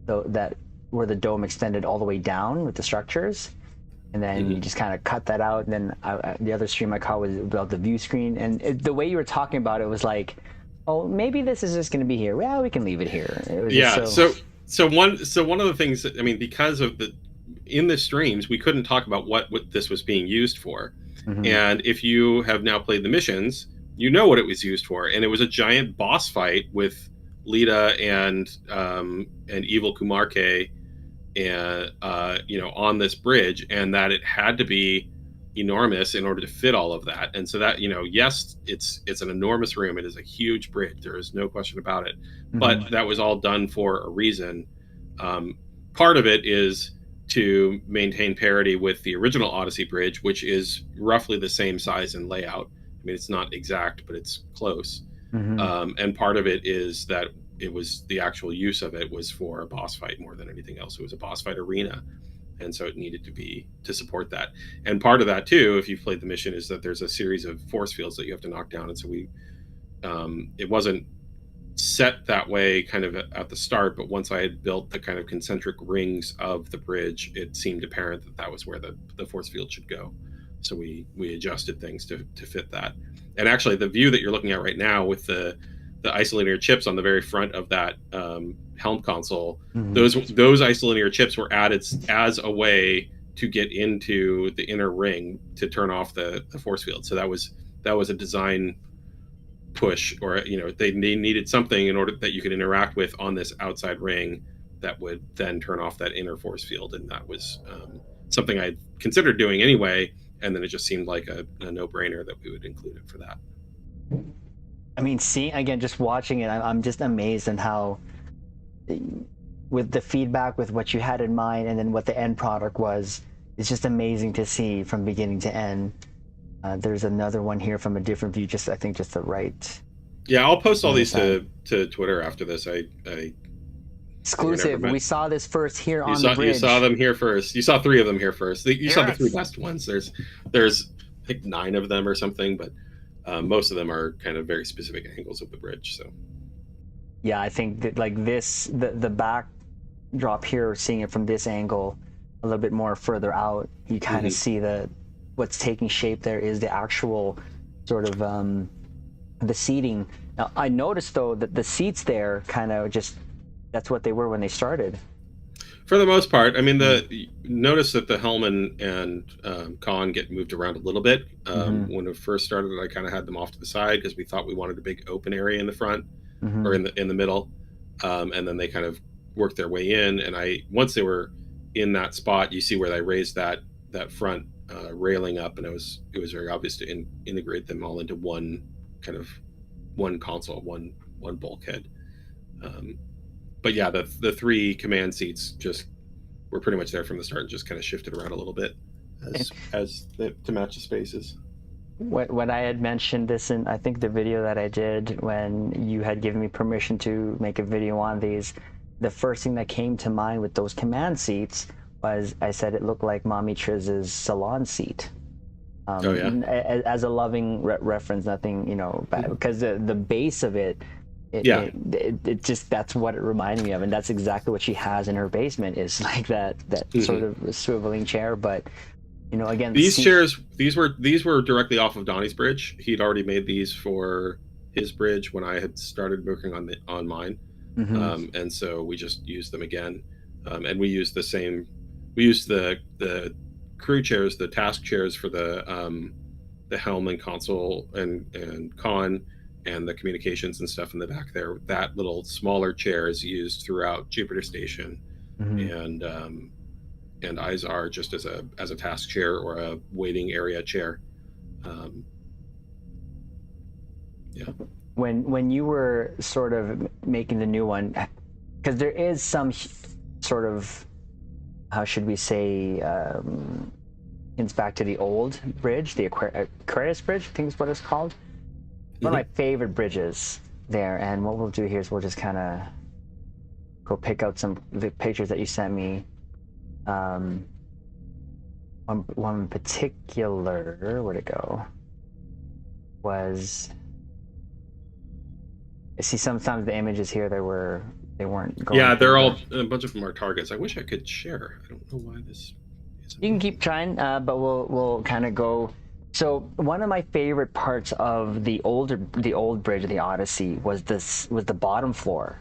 so that where the dome extended all the way down with the structures, and then you just kind of cut that out. And then the other stream I caught was about the view screen, and the way you were talking about it was like, oh, maybe this is just going to be here. Well, we can leave it here. It was So one of the things that, because of in the streams, we couldn't talk about what this was being used for. And if you have now played the missions, you know what it was used for. And it was a giant boss fight with Lita and Evil Kumarke, and on this bridge, and that it had to be enormous in order to fit all of that. And so that, yes, it's an enormous room. It is a huge bridge. There is no question about it. But that was all done for a reason. Part of it is to maintain parity with the original Odyssey Bridge, which is roughly the same size and layout. I mean, it's not exact, but it's close. And part of it is that it was the actual use of it was for a boss fight more than anything else. It was a boss fight arena. And so it needed to support that. And part of that too, if you've played the mission, is that there's a series of force fields that you have to knock down. And so it wasn't set that way kind of at the start, but once I had built the kind of concentric rings of the bridge, it seemed apparent that was where the force field should go. So we adjusted things to fit that. And actually the view that you're looking at right now with the isolinear chips on the very front of that helm console, those isolinear chips were added as a way to get into the inner ring to turn off the force field. So that was a design push, or they needed something in order that you could interact with on this outside ring that would then turn off that inner force field. And that was something I considered doing anyway, and then it just seemed like a no-brainer that we would include it for that. I mean, just watching it, I'm just amazed at how, with the feedback, with what you had in mind, and then what the end product was, it's just amazing to see from beginning to end. There's another one here from a different view, I think just the right. Yeah, I'll post all these to Twitter after this. Exclusive. We saw this first here on the bridge. You saw them here first. You saw 3 of them here first. You saw the 3 best ones. There's I think 9 of them or something, but most of them are kind of very specific angles of the bridge. So yeah, I think that the backdrop here, seeing it from this angle a little bit more further out, you kind of see what's taking shape there is the actual sort of the seating. Now I noticed though that the seats there kind of just, that's what they were when they started. For the most part, I mean, notice that the helm and con get moved around a little bit. When it first started, I kind of had them off to the side because we thought we wanted a big open area in the front or in the middle, and then they kind of worked their way in. And once they were in that spot, you see where I raised that front railing up, and it was very obvious to integrate them all into one console, one bulkhead. But yeah, the 3 command seats just were pretty much there from the start and just kind of shifted around a little bit to match the spaces. When I had mentioned this in, I think, the video that I did when you had given me permission to make a video on these, the first thing that came to mind with those command seats was I said it looked like Mommy Triz's salon seat. Oh yeah. As a loving reference, nothing, because the base of it just, that's what it reminded me of, and that's exactly what she has in her basement, is like that sort of swiveling chair. But again, these chairs, these were directly off of Donnie's bridge. He'd already made these for his bridge when I had started working on mine, and so we just used them again, and we used the crew chairs, the task chairs for the helm and console and con, and the communications and stuff in the back there. That little smaller chair is used throughout Jupiter Station, and Izar just as a task chair or a waiting area chair. When you were sort of making the new one, because there is some sort of, how should we say, hints back to the old bridge, the Aquarius Bridge, I think is what it's called. One of my favorite bridges there. And what we'll do here is we'll just kind of go pick out some of the pictures that you sent me. One in particular, where'd it go? Was, I see sometimes the images here they weren't going. Yeah, they're all, a bunch of them are targets. I wish I could share. I don't know why this isn't. You can keep trying, but we'll kind of go. So one of my favorite parts of the old bridge of the Odyssey was the bottom floor.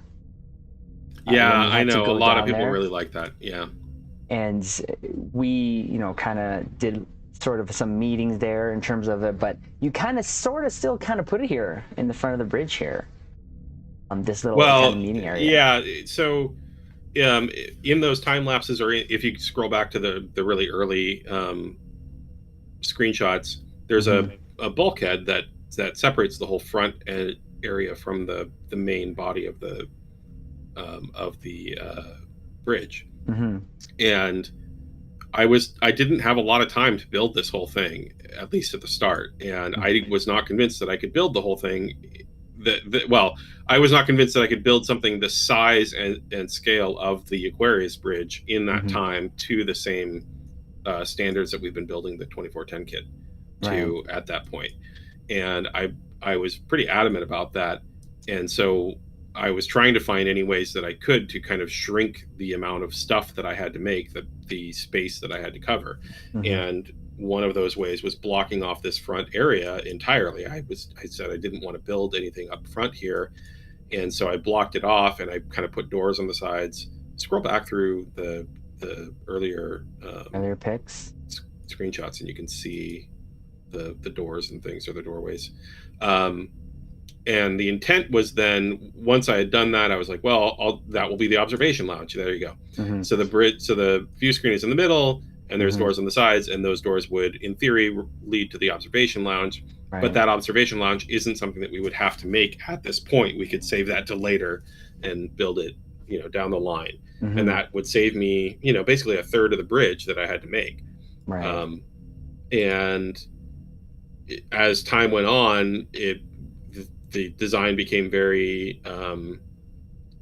Yeah, I know a lot of people really like that. Yeah. And we, kind of did sort of some meetings there in terms of it, but you kind of sort of still kind of put it here in the front of the bridge here. This little kind of meeting area. Yeah. So, in those time lapses, or if you scroll back to the really early screenshots, there's a bulkhead that separates the whole front area from the main body of the bridge. And I didn't have a lot of time to build this whole thing, at least at the start, and I was not convinced that I could build the whole thing. I was not convinced that I could build something the size and scale of the Aquarius Bridge in that time to the same standards that we've been building the 2410 kit to at that point. And I was pretty adamant about that. And so I was trying to find any ways that I could to kind of shrink the amount of stuff that I had to make, the space that I had to cover. And one of those ways was blocking off this front area entirely. I said I didn't want to build anything up front here. And so I blocked it off, and I kind of put doors on the sides. Scroll back through the earlier pics, screenshots, and you can see the doors and things, or the doorways. And the intent was then, once I had done that, I was like, well, that will be the observation lounge. There you go. So the view screen is in the middle, and there's doors on the sides, and those doors would, in theory, lead to the observation lounge. But that observation lounge isn't something that we would have to make at this point. We could save that to later and build it, down the line. And that would save me, basically a third of the bridge that I had to make. And as time went on, the design became very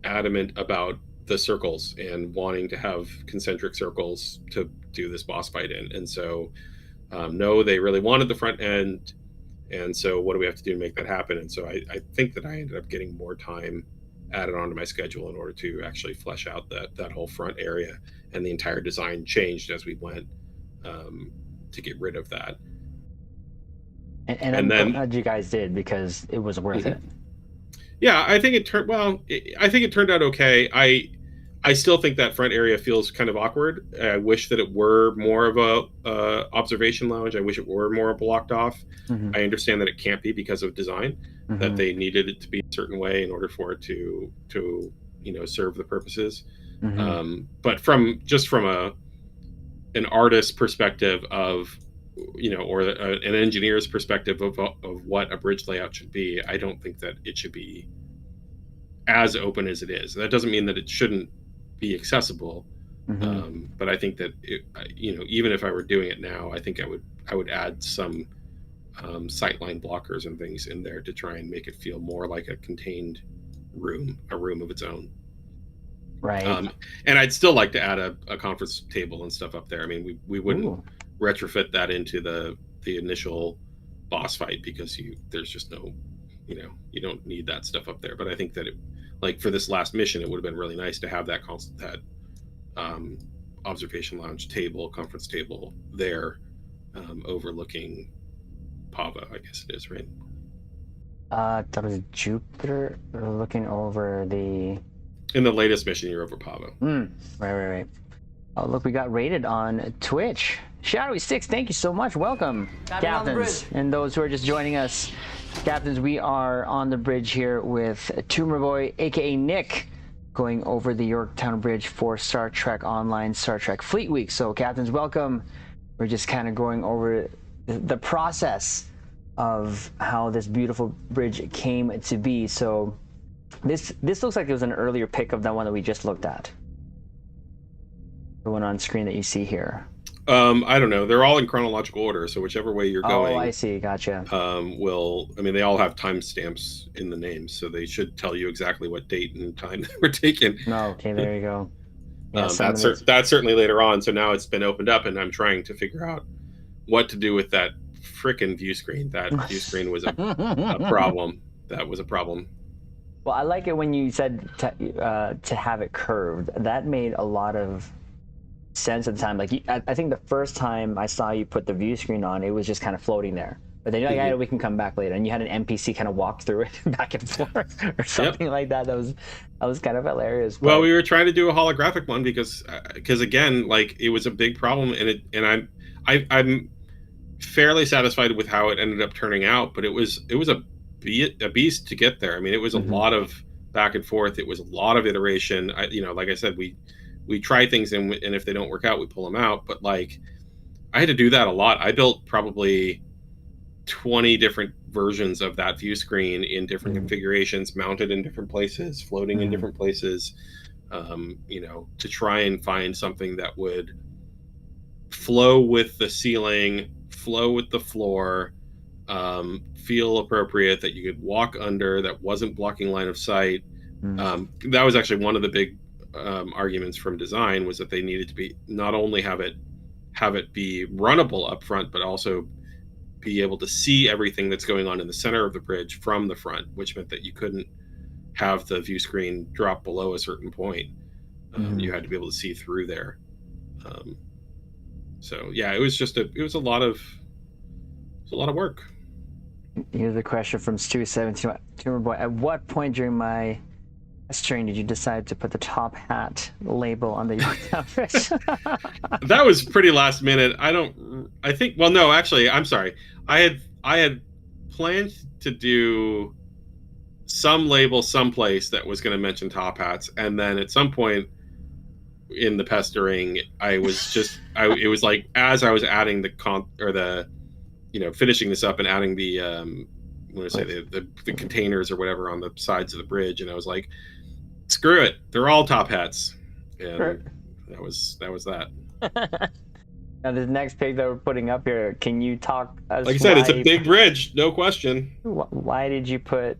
adamant about the circles and wanting to have concentric circles to do this boss fight in. And so, no, they really wanted the front end. And so what do we have to do to make that happen? And so I think that I ended up getting more time added onto my schedule in order to actually flesh out that whole front area, and the entire design changed as we went to get rid of that. And I'm glad you guys did, because it was worth it. Yeah, I think it turned out okay. I still think that front area feels kind of awkward. I wish that it were more of a observation lounge. I wish it were more blocked off. Mm-hmm. I understand that it can't be because of design, Mm-hmm. that they needed it to be a certain way in order for it to serve the purposes. Mm-hmm. But from an artist's perspective of or an engineer's perspective of what a bridge layout should be, I don't think that it should be as open as it is. That doesn't mean that it shouldn't be accessible, Mm-hmm. but I think that even if I were doing it now, I think I would add some sightline blockers and things in there to try and make it feel more like a contained room, a room of its own. Right. And I'd still like to add a conference table and stuff up there. I mean, we wouldn't retrofit that into the initial boss fight because there's just no, you don't need that stuff up there. But I think that like for this last mission, it would have been really nice to have that observation lounge table, conference table there, overlooking Pava, I guess it is, right? That was Jupiter looking over the. In the latest mission, you're over Pava. Right. Oh, look, we got rated on Twitch. Shadowy6, thank you so much. Welcome, Captain on the captains, bridge. and those who are just joining us. Captains, we are on the bridge here with Tumerboy, aka Nick, going over the Yorktown Bridge for Star Trek Online, Star Trek Fleet Week. So, captains, welcome. We're just kind of going over the process of how this beautiful bridge came to be. So, this looks like it was an earlier pick of the one that we just looked at. The one on screen that you see here. I don't know. They're all in chronological order, so whichever way you're going. Oh, I see. Gotcha. They all have timestamps in the names, so they should tell you exactly what date and time they were taken. No, okay, there you go. Yeah, that's certainly later on. So now it's been opened up, and I'm trying to figure out what to do with that frickin' view screen. That view screen was a problem. That was a problem. Well, I like it when you said to have it curved. That made a lot of sense at the time. Like, I think the first time I saw you put the view screen on, it was just kind of floating there. But then you're like, yeah, we can come back later. And you had an NPC kind of walk through it back and forth or something like that. That was kind of hilarious. But... Well, we were trying to do a holographic one because again, like, it was a big problem, and I'm fairly satisfied with how it ended up turning out. But it was a beast to get there. I mean, it was a lot of back and forth. It was a lot of iteration. Like I said, we try things and if they don't work out, we pull them out. But like, I had to do that a lot. I built probably 20 different versions of that view screen in different configurations, mounted in different places, floating in different places, to try and find something that would flow with the ceiling, flow with the floor, feel appropriate, that you could walk under, that wasn't blocking line of sight. That was actually one of the big arguments from design, was that they needed to be not only have it be runnable up front, but also be able to see everything that's going on in the center of the bridge from the front, which meant that you couldn't have the view screen drop below a certain point. You had to be able to see through there. So yeah, it was a lot of work. Here's a question from Stu17. Tumerboy, at what point during my train did you decide to put the top hat label on the Yorktown Bridge? That was pretty last minute. I'm sorry. I had planned to do some label someplace that was going to mention top hats, and then at some point in the pestering, it was like, as I was adding finishing this up and adding the the containers or whatever on the sides of the bridge, and I was like, screw it, they're all top hats, and that was that. Now this next page that we're putting up here, can you talk us? Like I said, it's a big bridge, no question. Why did you put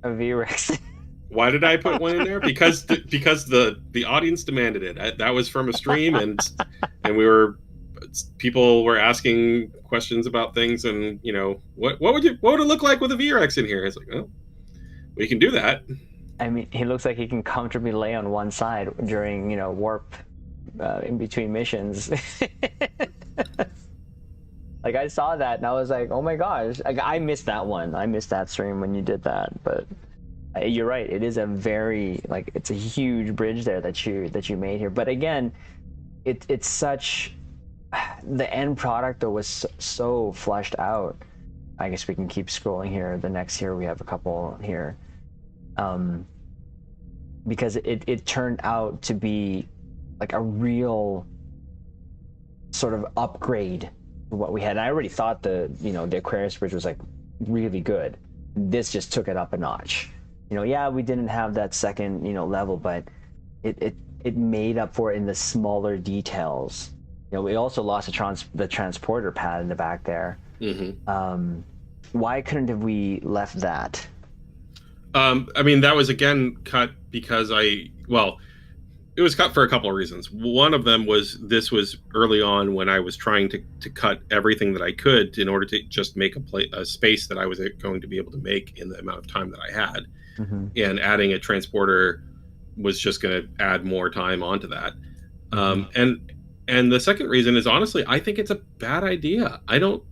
a V-Rex? Why did I put one in there? Because the audience demanded it. That was from a stream, and people were asking questions about things, and what would it look like with a V-Rex in here? It's like, oh, we can do that. I mean, he looks like he can comfortably lay on one side during warp in between missions. Like, I saw that and I was like, oh my gosh, like, I missed that one. I missed that stream when you did that, but You're right. It is a very like it's a huge bridge there that you made here. But again, it's such the end product though was so fleshed out. I guess we can keep scrolling here. The next here we have a couple here, because it turned out to be like a real sort of upgrade to what we had. And I already thought the Aquarius Bridge was like really good. This just took it up a notch. Yeah, we didn't have that second level, but it made up for it in the smaller details. We also lost the transporter pad in the back there. Mm-hmm. Why couldn't have we left that? I mean, that was again cut because it was cut for a couple of reasons. One of them was this was early on when I was trying to cut everything that I could in order to just make a space that I was going to be able to make in the amount of time that I had. Mm-hmm. And adding a transporter was just going to add more time onto that. And the second reason is, honestly, I think it's a bad idea. I don't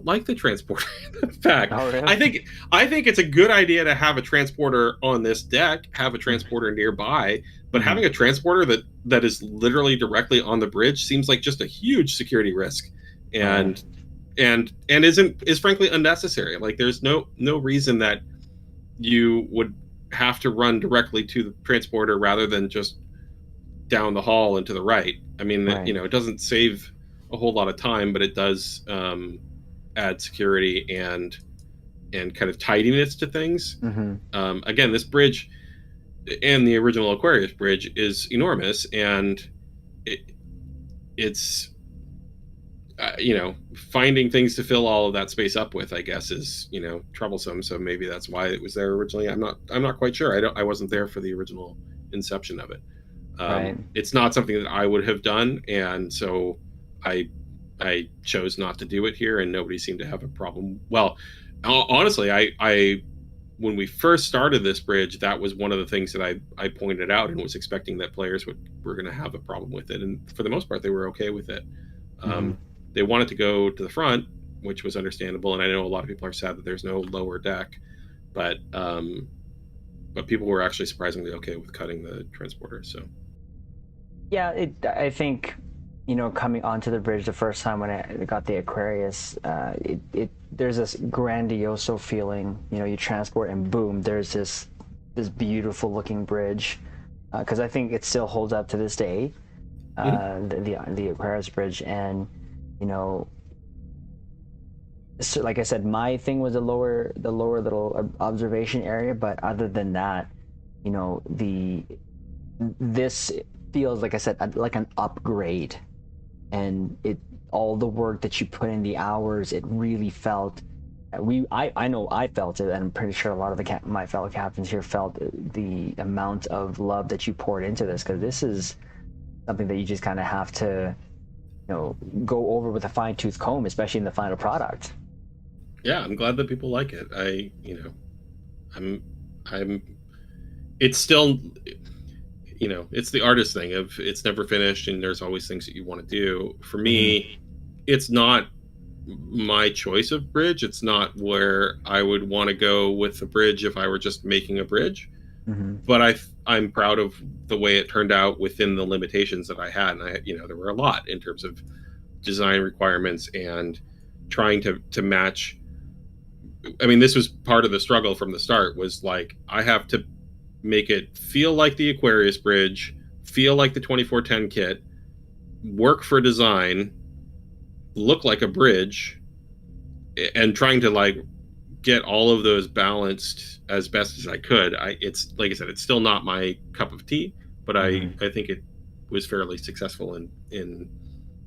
like the transporter. In fact, oh, really? I think it's a good idea to have a transporter on this deck, have a transporter nearby, but having a transporter that is literally directly on the bridge seems like just a huge security risk, and is frankly unnecessary. Like, there's no reason that you would have to run directly to the transporter rather than just down the hall and to the right. I mean, right. It doesn't save a whole lot of time, but it does add security and kind of tidiness to things. Mm-hmm. Again, this bridge and the original Aquarius Bridge is enormous, and it's finding things to fill all of that space up with, I guess, is troublesome. So maybe that's why it was there originally. I'm not quite sure. I wasn't there for the original inception of it. Right. It's not something that I would have done, and so I chose not to do it here, and nobody seemed to have a problem. Well, honestly, I when we first started this bridge, that was one of the things that I pointed out and was expecting that players were going to have a problem with it, and for the most part, they were okay with it. Mm-hmm. They wanted to go to the front, which was understandable, and I know a lot of people are sad that there's no lower deck, but people were actually surprisingly okay with cutting the transporter. So yeah, I think coming onto the bridge the first time when I got the Aquarius, there's this grandioso feeling. You transport and boom, there's this beautiful looking bridge, because I think it still holds up to this day, the Aquarius Bridge. And so like I said, my thing was the lower little observation area, but other than that, this feels, like I said, like an upgrade. And all the work that you put in, the hours, it really felt. I know I felt it, and I'm pretty sure a lot of my fellow captains here felt the amount of love that you poured into this, because this is something that you just kind of have to, go over with a fine-tooth comb, especially in the final product. Yeah, I'm glad that people like it. It's still. It's the artist thing of it's never finished and there's always things that you want to do. For me, it's not my choice of bridge. It's not where I would want to go with the bridge if I were just making a bridge. Mm-hmm. But I'm proud of the way it turned out within the limitations that I had. And there were a lot in terms of design requirements and trying to match. I mean, this was part of the struggle from the start, was like, I have to make it feel like the Aquarius Bridge, feel like the 2410 kit, work for design, look like a bridge, and trying to get all of those balanced as best as I could. It's like I said, it's still not my cup of tea, but I think it was fairly successful in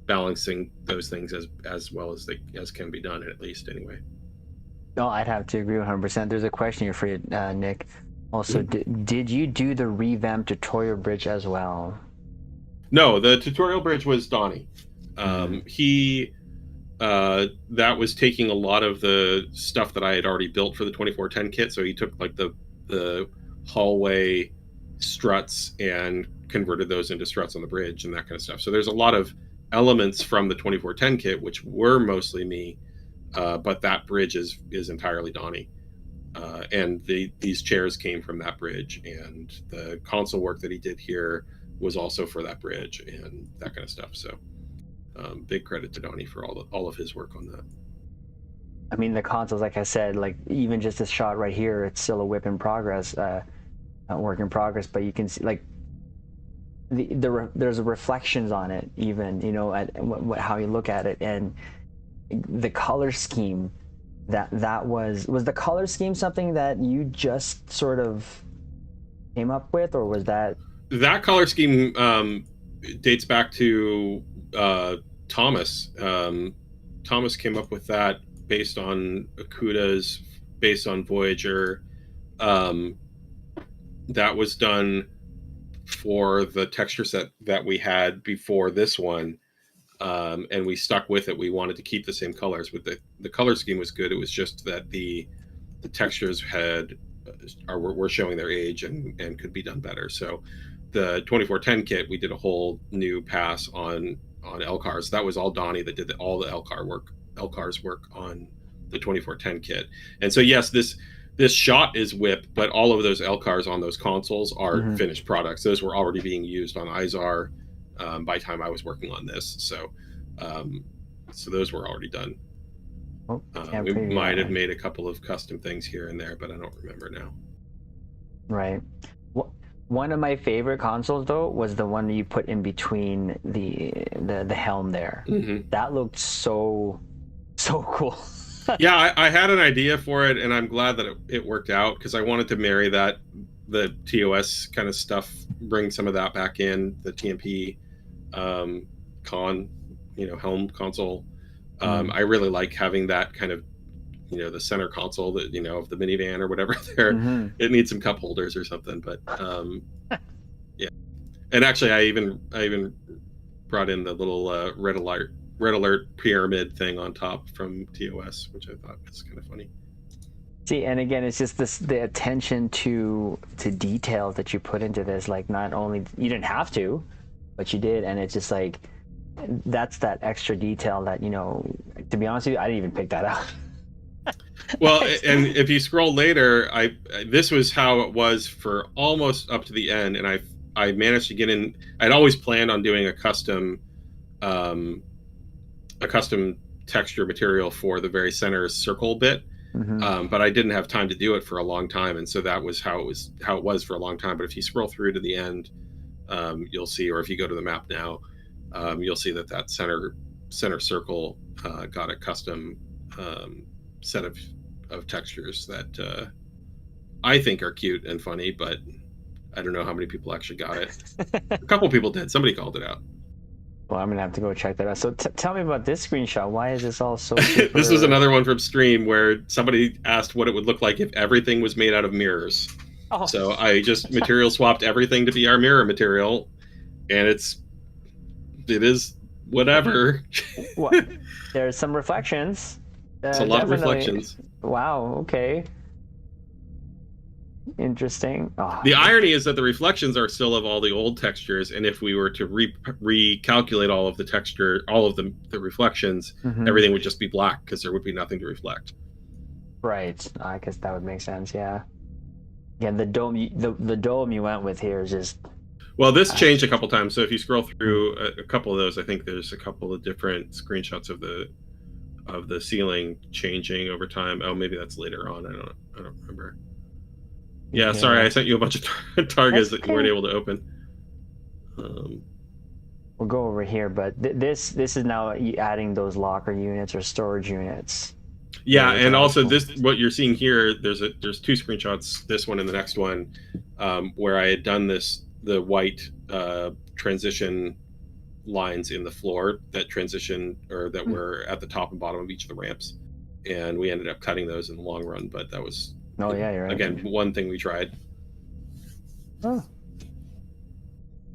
balancing those things as well as can be done, at least anyway. No, I'd have to agree 100%. There's a question here for you, Nick. Also, did you do the revamped tutorial bridge as well? No, the tutorial bridge was Donnie. He that was taking a lot of the stuff that I had already built for the 2410 kit. So he took the hallway struts and converted those into struts on the bridge and that kind of stuff. So there's a lot of elements from the 2410 kit which were mostly me, but that bridge is entirely Donnie. and these chairs came from that bridge, and the console work that he did here was also for that bridge and that kind of stuff. So big credit to Donnie for all of his work on that. I mean, the consoles, like I said, like even just this shot right here, it's still a whip in progress, work in progress. But you can see like there's reflections on it, even, you know, at how you look at it, and the color scheme. That was the color scheme something that you just sort of came up with, or was that color scheme dates back to Thomas. Thomas came up with that based on Akuda's, based on Voyager. That was done for the texture set that we had before this one. And we stuck with it. We wanted to keep the same colors, but the color scheme was good. It was just that the textures were showing their age and could be done better. So the 2410 kit, we did a whole new pass on LCARs. That was all Donnie that did all the LCARs work on the 2410 kit. And so yes, this shot is whip, but all of those LCARs on those consoles are finished products. Those were already being used on Izar by the time I was working on this. So those were already done. We might have made a couple of custom things here and there, but I don't remember now. Right. One of my favorite consoles, though, was the one you put in between the helm there. That looked so cool. Yeah, I had an idea for it, and I'm glad that it worked out, because I wanted to marry the TOS kind of stuff, bring some of that back in, the TMP helm console. I really like having that kind of, the center console that, of the minivan or whatever there. It needs some cup holders or something, but yeah. And actually, I even brought in the little red alert pyramid thing on top from TOS, which I thought was kind of funny. See, and again, it's just the attention to details that you put into this. Like, not only you didn't have to, but you did, and it's just like that's that extra detail that, to be honest with you, I didn't even pick that out. Well, and if you scroll later, this was how it was for almost up to the end, and I managed to get in. I'd always planned on doing a custom texture material for the very center circle bit, but I didn't have time to do it for a long time, and so that was how it was for a long time. But if you scroll through to the end, you'll see, or if you go to the map now, you'll see that center circle got a custom set of textures that I think are cute and funny, but I don't know how many people actually got it. A couple people did. Somebody called it out. Well, I'm gonna have to go check that out. So tell me about this screenshot. Why is this all so super... This was another one from stream where somebody asked what it would look like if everything was made out of mirrors. Oh. So I just material swapped everything to be our mirror material, and it is whatever. What? There's some reflections. It's a lot of reflections. Wow, okay. Interesting. Oh. The irony is that the reflections are still of all the old textures, and if we were to recalculate all of the texture, all of the reflections, everything would just be black, because there would be nothing to reflect. Right. I guess that would make sense, yeah. Again, the dome you went with here is just... Well, this changed a couple times, so if you scroll through a couple of those, I think there's a couple of different screenshots of the ceiling changing over time. Oh, maybe that's later on. I don't remember. Yeah, okay. Sorry, I sent you a bunch of targets that you weren't able to open. We'll go over here, but this is now adding those locker units or storage units. Yeah, and also what you're seeing here, there's two screenshots, this one and the next one, where I had done the white transition lines in the floor that transition, or that were at the top and bottom of each of the ramps, and we ended up cutting those in the long run, but that was you're right. Again, one thing we tried. Oh.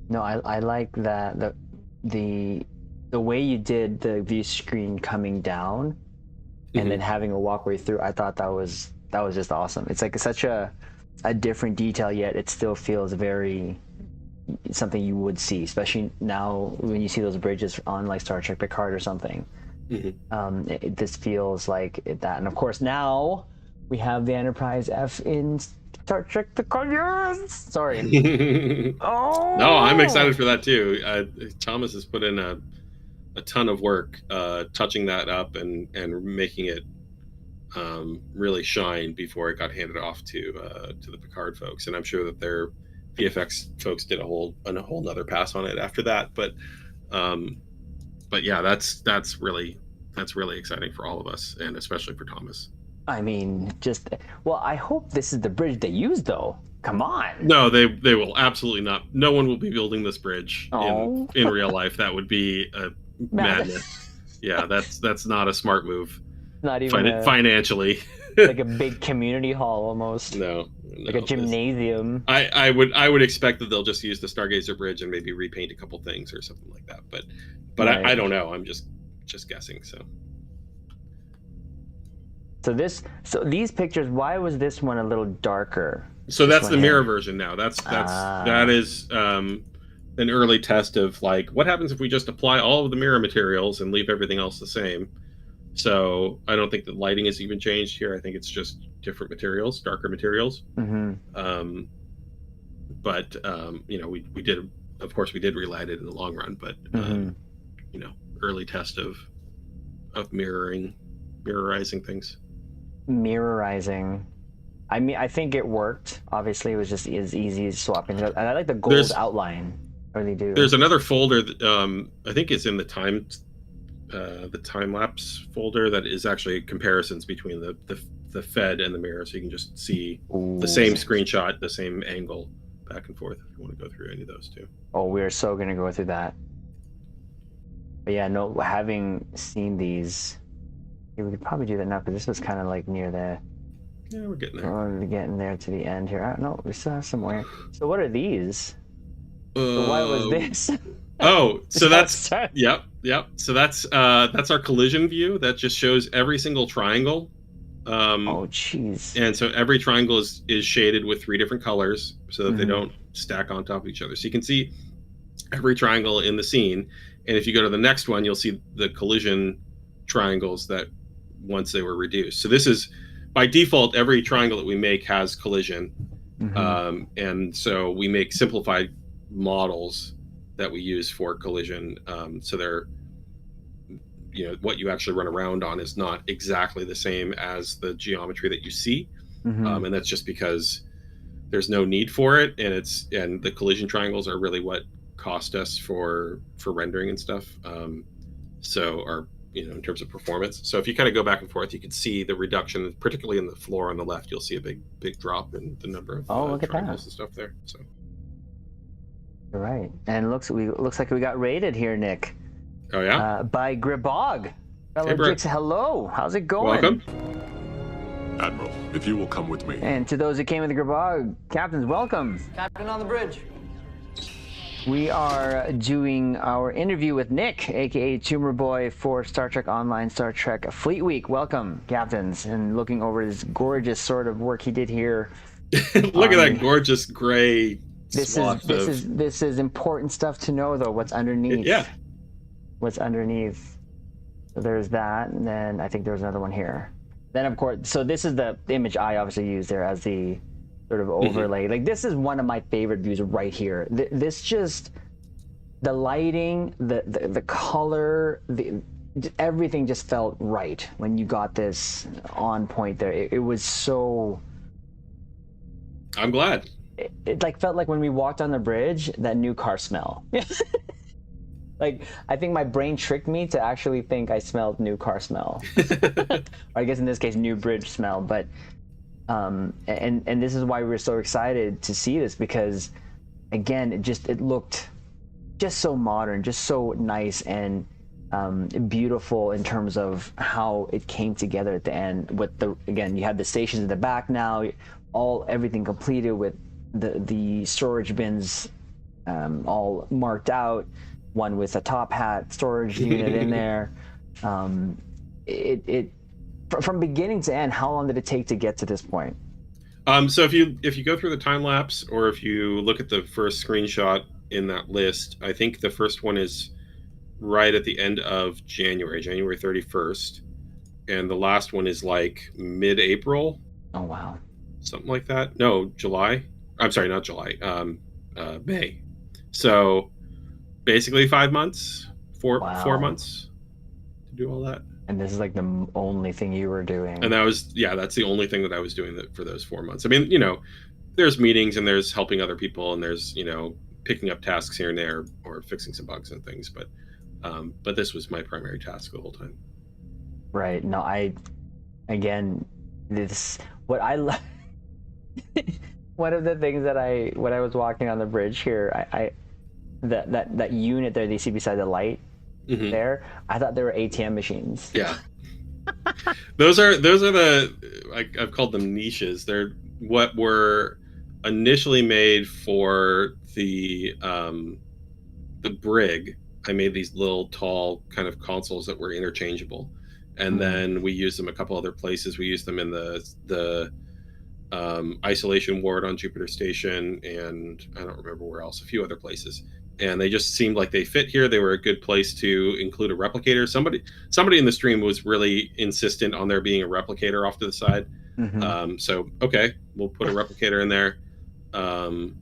No, I like that the way you did the view screen coming down and then having a walkway through. I thought that was just awesome. It's like such a different detail, yet it still feels very something you would see, especially now when you see those bridges on like Star Trek Picard or something. This feels like that, and of course now We have the Enterprise F in Star Trek Picard. Yes! Sorry. Oh! No, I'm excited for that too. Thomas has put in a ton of work touching that up and making it really shine before it got handed off to the Picard folks. And I'm sure that their VFX folks did a whole nother pass on it after that. But yeah, that's really exciting for all of us, and especially for Thomas. I mean, I hope this is the bridge they use, though. Come on. No, they will absolutely not. No one will be building this bridge in real life. That would be a madness. Yeah, that's not a smart move. Not even financially. Like a big community hall almost. No, like a gymnasium. I would expect that they'll just use the Stargazer Bridge and maybe repaint a couple things or something like that. But right. I don't know. I'm just guessing. So these pictures, why was this one a little darker? So that's the mirror version now. That is an early test of like what happens if we just apply all of the mirror materials and leave everything else the same. So I don't think the lighting has even changed here. I think it's just different materials, darker materials. Mm-hmm. But we did, of course, we did relight it in the long run. But early test of mirrorizing things. Mirrorizing. I mean, I think it worked. Obviously, it was just as easy as swapping. And I like the gold outline. I really do. There's another folder that I think it's in the time lapse folder that is actually comparisons between the Fed and the mirror, so you can just see the same screenshot, the same angle, back and forth. If you want to go through any of those too. Oh, we're so gonna go through that. But yeah, no, having seen these. We could probably do that now because this was kind of like near the. Yeah, we're getting there. We're getting there to the end here. No, we still have some more. So what are these? So why was this? Oh, so that's yep. So that's our collision view. That just shows every single triangle. Oh, jeez. And so every triangle is shaded with 3 different colors so that they don't stack on top of each other. So you can see every triangle in the scene. And if you go to the next one, you'll see the collision triangles that once they were reduced. So this is by default, every triangle that we make has collision. And so we make simplified models that we use for collision. So they're, what you actually run around on is not exactly the same as the geometry that you see. And that's just because there's no need for it. And the collision triangles are really what cost us for rendering and stuff. In terms of performance. So if you kind of go back and forth, you can see the reduction, particularly in the floor on the left. You'll see a big drop in the number of look at triangles and stuff there. So you're right, and looks like we got raided here, Nick. Oh yeah, by Gribog. Hello, how's it going? Welcome, Admiral. If you will come with me. And to those who came with the Gribog, captains, welcome. Captain on the bridge. We are doing our interview with Nick, aka Tumerboy, for Star Trek Online, Star Trek Fleet Week. Welcome, captains, and looking over this gorgeous sort of work he did here. Look at that gorgeous gray. This is important stuff to know, though. What's underneath? Yeah. What's underneath? So there's that, and then I think there's another one here. Then of course, so this is the image I obviously used there as the sort of overlay. Like this is one of my favorite views right here. This just the lighting, the color, everything just felt right when you got this on point there. It was so. I'm glad. It like felt like when we walked on the bridge, that new car smell. Like I think my brain tricked me to actually think I smelled new car smell. Or I guess in this case, new bridge smell, but. And this is why we were so excited to see this, because again it looked just so modern, just so nice and beautiful in terms of how it came together at the end. With you have the stations in the back now, everything completed with the storage bins all marked out, one with a top hat storage unit in there. From beginning to end, how long did it take to get to this point? So if you go through the time lapse, or if you look at the first screenshot in that list, I think the first one is right at the end of January 31st, and the last one is like mid-April. Oh wow. something like that. No, July. I'm sorry, not July. May. So basically 5 months, four Wow. months to do all that. And this is like the only thing you were And doing. that's the only thing that I was doing for those 4 months. I mean, there's meetings and there's helping other people and there's picking up tasks here and there or fixing some bugs and things, but this was my primary task the whole time. Right. No, again, this what I love. One of the things that when I was walking on the bridge here, that unit there that you see beside the light Mm-hmm. there, I thought they were ATM machines. Yeah. those are I've called them niches. They're what were initially made for the brig. I made these little tall kind of consoles that were interchangeable, and then we used them a couple other places. We used them in the isolation ward on Jupiter Station, and I don't remember where else, a few other places. And they just seemed like they fit here. They were a good place to include a replicator. Somebody in the stream was really insistent on there being a replicator off to the side. Mm-hmm. So okay, we'll put a replicator in there, and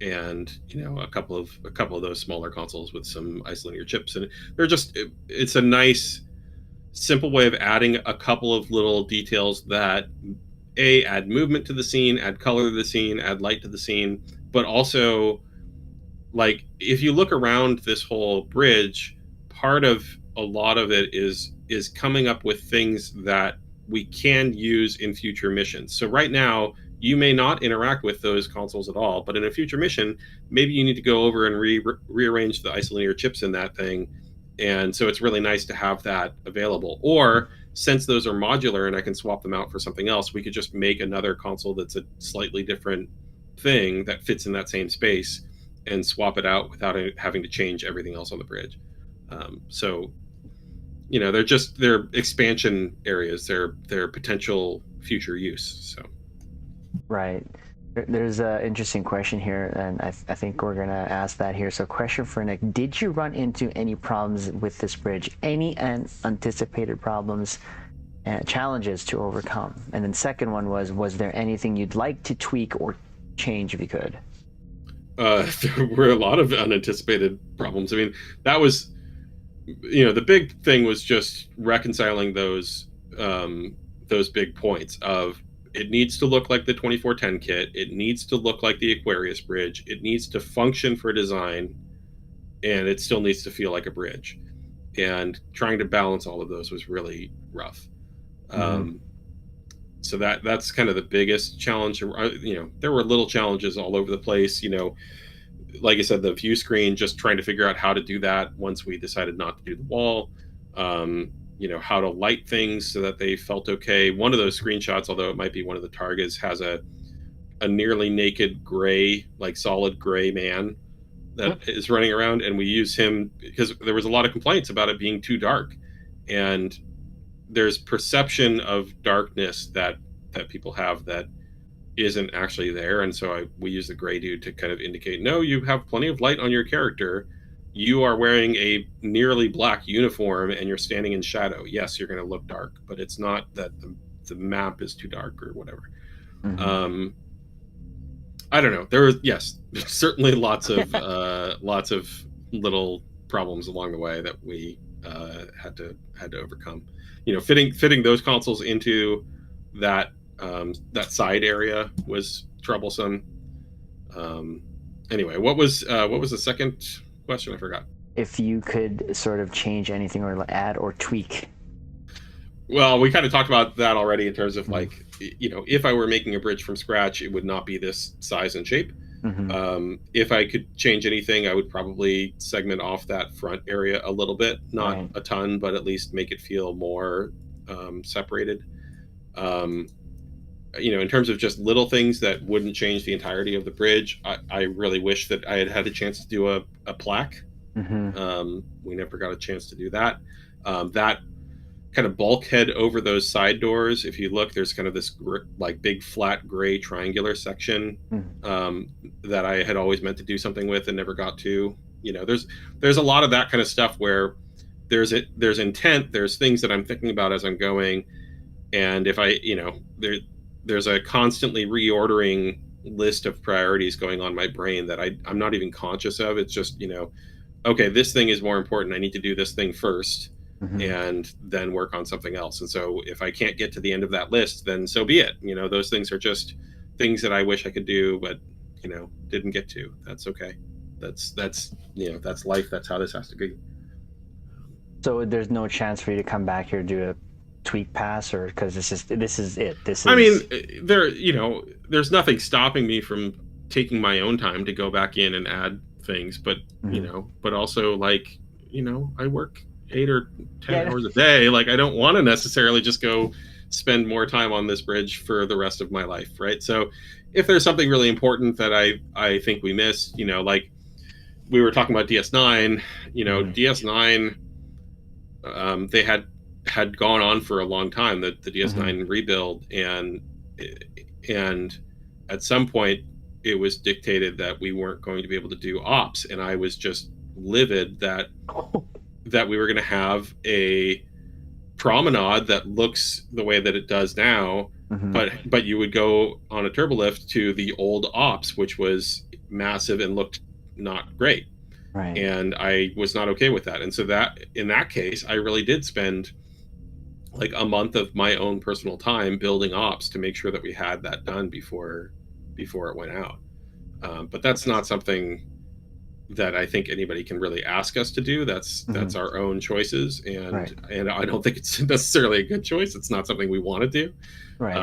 a couple of those smaller consoles with some isolinear chips, and it's a nice, simple way of adding a couple of little details that add movement to the scene, add color to the scene, add light to the scene, but also, like, if you look around this whole bridge, part of a lot of it is coming up with things that we can use in future missions. So right now, you may not interact with those consoles at all, but in a future mission, maybe you need to go over and rearrange the isolinear chips in that thing. And so it's really nice to have that available. Or since those are modular and I can swap them out for something else, we could just make another console that's a slightly different thing that fits in that same space and swap it out without having to change everything else on the bridge. So they're expansion areas, they're potential future use. So Right. There's an interesting question here, and I think we're going to ask that here. So, question for Nick: did you run into any problems with this bridge? Any unanticipated problems, challenges to overcome? And then, second one was there anything you'd like to tweak or change if you could? There were a lot of unanticipated problems. I mean, that was, the big thing was just reconciling those big points of, it needs to look like the 2410 kit. It needs to look like the Aquarius Bridge. It needs to function for design, and it still needs to feel like a bridge. And trying to balance all of those was really rough. So that's kind of the biggest challenge. There were little challenges all over the place. Like I said, the view screen, just trying to figure out how to do that once we decided not to do the wall. How to light things so that they felt okay. One of those screenshots, although it might be one of the targets, has a nearly naked gray, like solid gray man that is running around, and we use him because there was a lot of complaints about it being too dark, and there's perception of darkness that people have that isn't actually there, and so we use the gray dude to kind of indicate, no, you have plenty of light on your character. You are wearing a nearly black uniform and you're standing in shadow. Yes, you're going to look dark, but it's not that the map is too dark or whatever. I don't know. There was, yes, certainly lots of little problems along the way that we had to overcome. Fitting those consoles into that side area was troublesome. Anyway, what was the second question? I forgot. If you could sort of change anything or add or tweak. Well, we kind of talked about that already in terms of like, if I were making a bridge from scratch, it would not be this size and shape. If I could change anything, I would probably segment off that front area a little bit, not a ton, but at least make it feel more separated. In terms of just little things that wouldn't change the entirety of the bridge, I really wish that I had a chance to do a plaque. We never got a chance to do that. That kind of bulkhead over those side doors, if you look, there's kind of this like big flat gray triangular section that I had always meant to do something with and never got to. There's a lot of that kind of stuff where there's intent, there's things that I'm thinking about as I'm going, and if I there's a constantly reordering list of priorities going on in my brain that I'm not even conscious of. It's just, okay, this thing is more important. I need to do this thing first and then work on something else. And so if I can't get to the end of that list, then so be it. Those things are just things that I wish I could do, but, didn't get to. That's okay. That's life. That's how this has to be. So there's no chance for you to come back here to do a tweak pass, or because this is it. I mean, there's nothing stopping me from taking my own time to go back in and add things, but but also I work 8 or 10 hours a day. I don't want to necessarily just go spend more time on this bridge for the rest of my life, right? So if there's something really important that I think we missed, we were talking about DS9, DS9, they had gone on for a long time, the DS9 rebuild, and at some point it was dictated that we weren't going to be able to do ops, and I was just livid that we were going to have a promenade that looks the way that it does now, but you would go on a turbolift to the old ops, which was massive and looked not great. Right. And I was not okay with that. And so that in that case, I really did spend a month of my own personal time building ops to make sure that we had that done before it went out. But that's not something that I think anybody can really ask us to do. That's our own choices, and I don't think it's necessarily a good choice. It's not something we want to do. Right.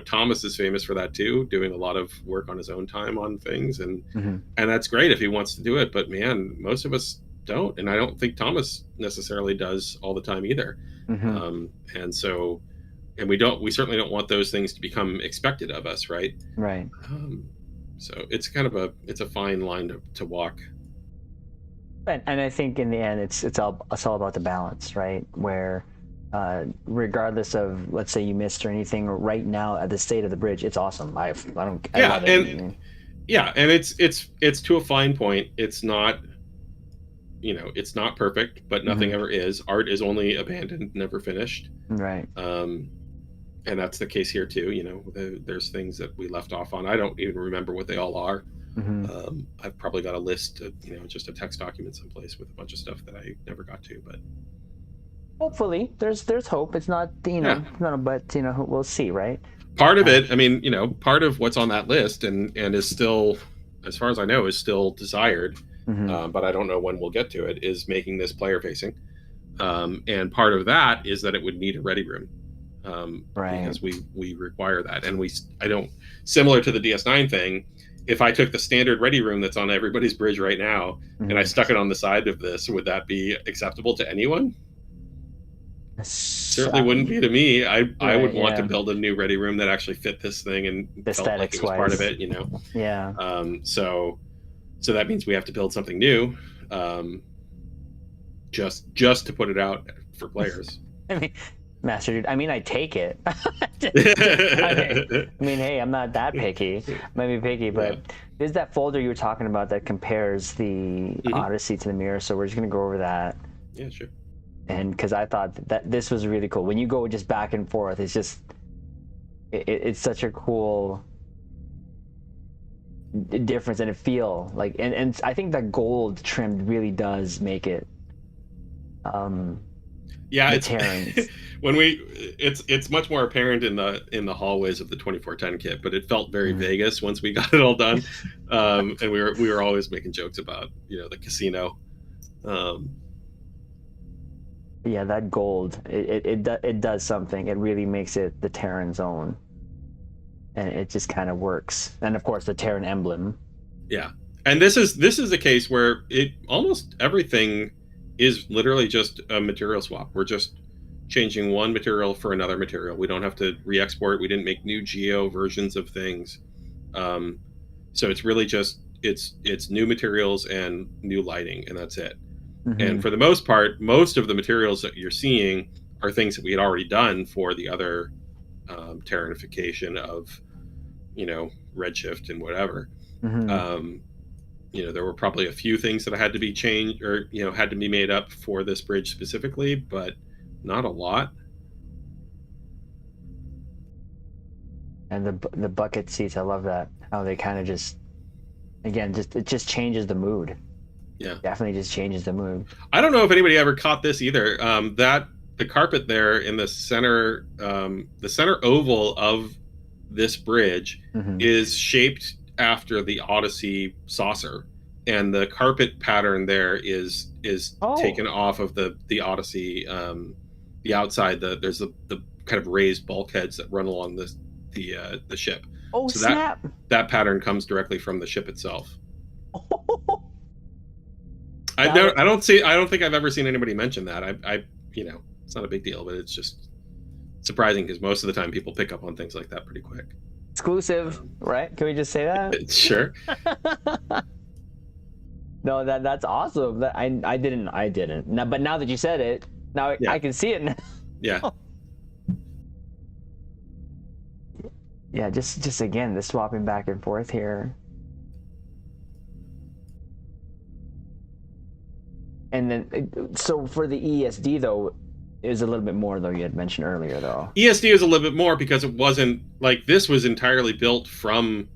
Thomas is famous for that too, doing a lot of work on his own time on things, and that's great if he wants to do it. But man, most of us don't, and I don't think Thomas necessarily does all the time either. And so, and we certainly don't want those things to become expected of us, right? Right. So it's kind of a fine line to walk. And I think in the end, it's all about the balance, right? Where regardless of, let's say you missed or anything, right now at the state of the bridge, it's awesome. I love it. And it's to a fine point. It's not, it's not perfect, but nothing ever is. Art is only abandoned, never finished. Right. And that's the case here too. There's things that we left off on. I don't even remember what they all are. I've probably got a list of, just a text document someplace with a bunch of stuff that I never got to, but hopefully there's hope. It's not, but we'll see, right? Part of it, I mean, part of what's on that list and is still, as far as I know, is still desired, but I don't know when we'll get to it, is making this player facing. And part of that is that it would need a ready room. Because we require that, and similar to the DS9 thing, if I took the standard ready room that's on everybody's bridge right now and I stuck it on the side of this, would that be acceptable to anyone? Certainly wouldn't be to me. I would want to build a new ready room that actually fit this thing and felt like it was part of it, Yeah. So that means we have to build something new, just to put it out for players. Master Dude, I take it. Hey, I'm not that picky. Might be picky, but there's that folder you were talking about that compares the Odyssey to the Mirror, so we're just going to go over that. Yeah, sure. And because I thought that this was really cool. When you go just back and forth, it's just, it's such a cool difference, and it feel like, and I think that gold trimmed really does make it, it's much more apparent in the hallways of the 2410 kit, but it felt very Vegas once we got it all done. And we were always making jokes about the casino. That gold, it does something. It really makes it the Terran's own, and it just kind of works. And of course the Terran emblem. Yeah, and this is a case where almost everything is literally just a material swap. We're just changing one material for another material. We don't have to re-export. We didn't make new geo versions of things. So it's really just, it's new materials and new lighting, and that's it. And for the most part, most of the materials that you're seeing are things that we had already done for the other Terranification of, Redshift and whatever. There were probably a few things that had to be changed or, had to be made up for this bridge specifically, but not a lot. And the bucket seats, I love that. How they kind of just, again, it just changes the mood. Yeah, definitely just changes the mood. I don't know if anybody ever caught this either. The carpet there in the center oval of this bridge is shaped after the Odyssey saucer, and the carpet pattern there is taken off of the Odyssey. The outside, there's the kind of raised bulkheads that run along the ship. Oh, so snap! That pattern comes directly from the ship itself. I don't think I've ever seen anybody mention that. I it's not a big deal, but it's just surprising because most of the time people pick up on things like that pretty quick. Exclusive, right? Can we just say that? Sure. No, that's awesome. That I didn't. Now, but now that you said it, now I can see it now. Yeah. Yeah, just again, the swapping back and forth here. And then, so for the ESD though, it was a little bit more though. You had mentioned earlier though. ESD is a little bit more because it wasn't like this was entirely built from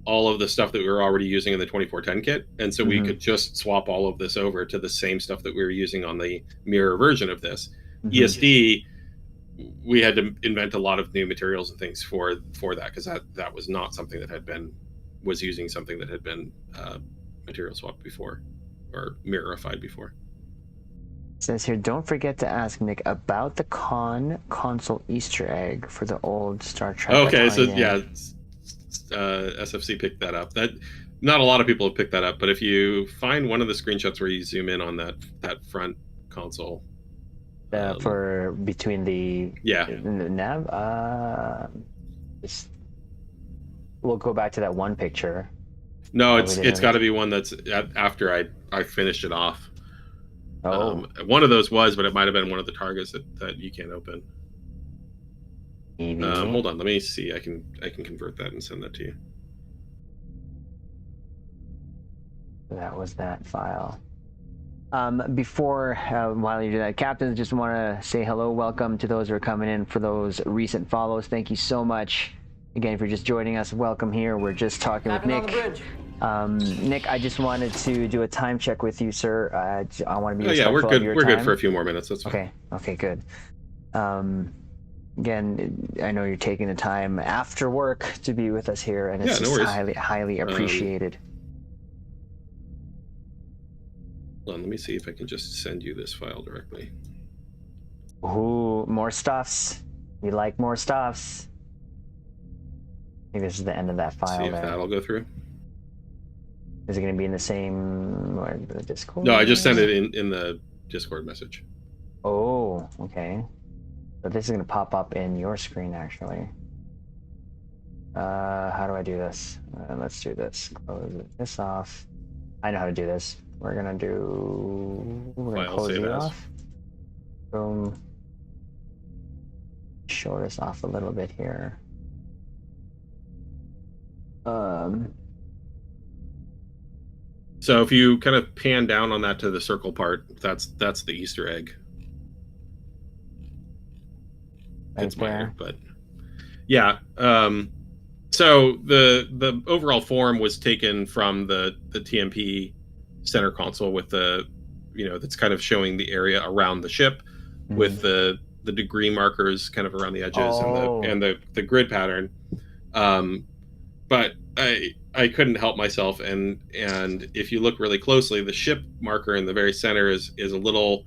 all of the stuff that we were already using in the 2410 kit, and so we could just swap all of this over to the same stuff that we were using on the mirror version of this. ESD, we had to invent a lot of new materials and things for that because that was not something that was using something that had been material swapped before or mirrorified before. It says here, don't forget to ask Nick about the console Easter egg for the old Star Trek. Okay, so yeah, SFC picked that up. That not a lot of people have picked that up, but if you find one of the screenshots where you zoom in on that front console, for between the nav, we'll go back to that one picture. No, it's got to be one that's after I finished it off. One of those was, but it might have been one of the targets that you can't open. Hold on, let me see. I can convert that and send that to you. That was that file. Before, while you do that, captains, just want to say hello, welcome to those who are coming in for those recent follows. Thank you so much. Again, if you're just joining us, welcome here. We're just talking with Nick. On the bridge. Nick, I just wanted to do a time check with you, sir. I want to be respectful we're good. of your we're time. Good for a few more minutes. That's fine. Okay, good. Again, I know you're taking the time after work to be with us here, and it's just highly appreciated. Hold on, let me see if I can just send you this file directly. Ooh, more stuffs. We like more stuffs. I think this is the end of that file. See if that'll go through. Is it going to be in the same the Discord? No, I just sent it in the Discord message. Oh, okay. So this is going to pop up in your screen, actually. How do I do this? Let's do this. Close this off. I know how to do this. We're going to close it off. Boom. Show this off a little bit here. So if you kind of pan down on that to the circle part, that's the Easter egg. It's minor, but yeah. So the overall form was taken from the TMP center console with the that's kind of showing the area around the ship with the degree markers kind of around the edges and the grid pattern. But I couldn't help myself, and if you look really closely, the ship marker in the very center is a little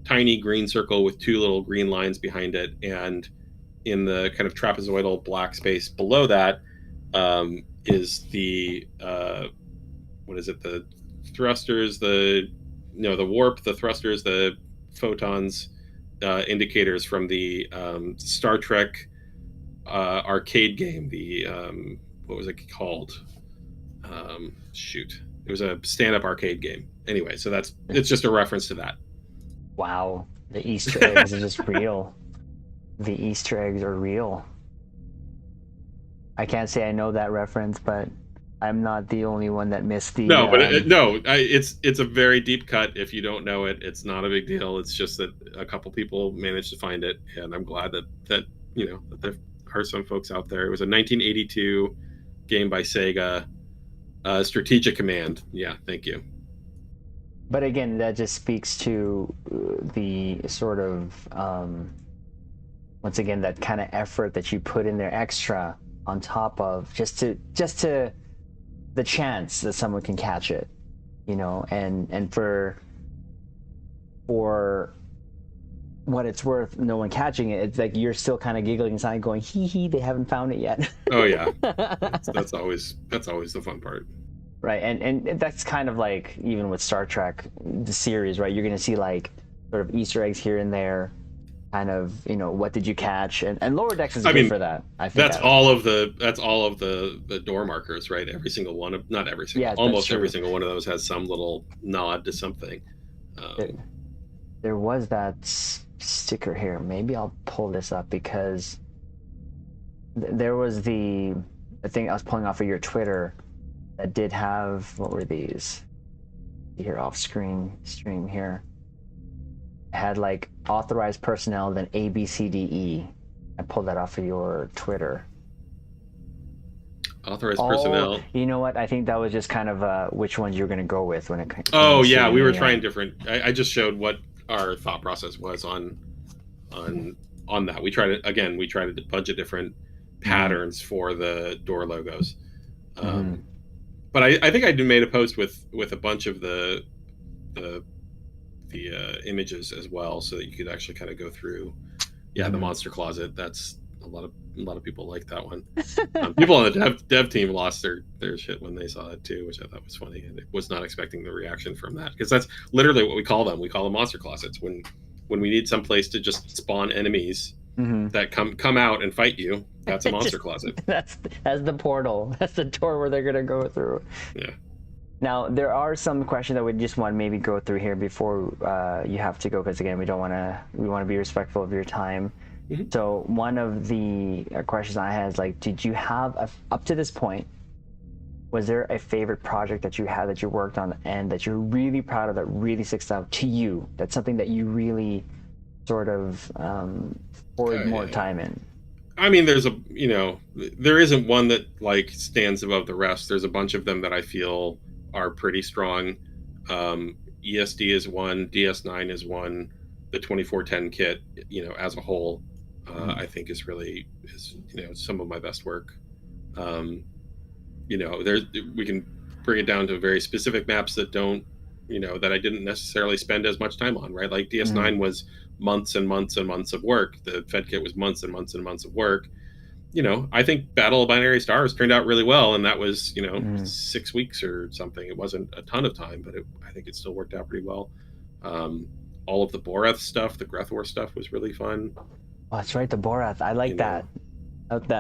tiny green circle with two little green lines behind it, and in the kind of trapezoidal black space below that is the what is it? The thrusters, the warp, the thrusters, the photons, indicators from the Star Trek arcade game. The what was it called? It was a stand-up arcade game. Anyway, so it's just a reference to that. Wow, the Easter eggs are just real. The Easter eggs are real. I can't say I know that reference, but I'm not the only one that missed the. No, but it's a very deep cut. If you don't know it, it's not a big deal. It's just that a couple people managed to find it, and I'm glad that some folks out there. It was a 1982 game by Sega, Strategic Command. Yeah, thank you. But again, that just speaks to the sort of once again that kind of effort that you put in there extra on top of just to the chance that someone can catch it, you know, and for what it's worth, no one catching it. It's like you're still kind of giggling inside, going, "Hee hee, they haven't found it yet." Oh yeah, that's always the fun part. Right, and that's kind of like even with Star Trek, the series, right? You're going to see like sort of Easter eggs here and there, kind of, you know, what did you catch? And Lower Decks is good for that. I think that's all of the door markers, right? Every single one of, not every single, almost every single one of those has some little nod to something. There was that sticker here. Maybe I'll pull this up because there was the thing I was pulling off of your Twitter. That did have, what were these? Here off screen stream here. It had like authorized personnel, then A, B, C, D, E. I pulled that off of your Twitter. Authorized personnel. You know what? I think that was just kind of which ones you were going to go with when it came. Oh yeah, we were trying different. I just showed what our thought process was on that. We tried a bunch of different patterns for the door logos. But I think I made a post with a bunch of the images as well, so that you could actually kind of go through. Yeah, the monster closet. That's a lot of people like that one. People on the dev team lost their shit when they saw it too, which I thought was funny, and was not expecting the reaction from that, because that's literally what we call them. We call them monster closets when we need some place to just spawn enemies that come out and fight you. That's a monster closet. That's the portal. That's the door where they're gonna go through. Yeah. Now there are some questions that we just want to maybe go through here before you have to go, because again we want to be respectful of your time. So one of the questions I had is like, did you have up to this point, was there a favorite project that you had that you worked on and that you're really proud of, that really sticks out to you? That's something that you really sort of poured more time in. I mean, there isn't one that like stands above the rest. There's a bunch of them that I feel are pretty strong. ESD is one, DS9 is one, the 2410 kit, as a whole, I think is some of my best work. We can bring it down to very specific maps that don't, that I didn't necessarily spend as much time on, right? Like DS9 was months and months and months of work. The Fed kit was months and months and months of work. I think Battle of Binary Stars turned out really well, and that was 6 weeks or something. It wasn't a ton of time, but I think it still worked out pretty well. All of the Borath stuff, the Grethor stuff was really fun. Oh, that's right, the Borath. I like that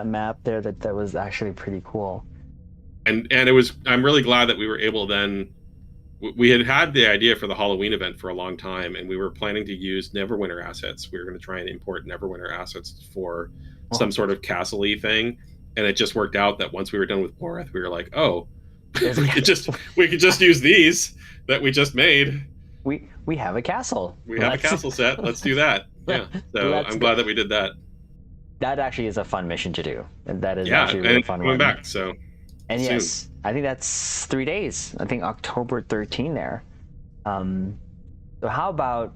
map there. That was actually pretty cool. And it was. I'm really glad that we were able then. We had the idea for the Halloween event for a long time, and we were planning to use Neverwinter assets. We were going to try and import Neverwinter assets for some sort of castle-y thing, and it just worked out that once we were done with Borath, we were like, oh, we could just use these that we just made. We have a castle. We have a castle set. Let's do that. Yeah. So I'm glad that we did that. That actually is a fun mission to do. And that is actually a really fun one. Going back, so. And soon. Yes, I think that's 3 days. I think October 13 there. So how about,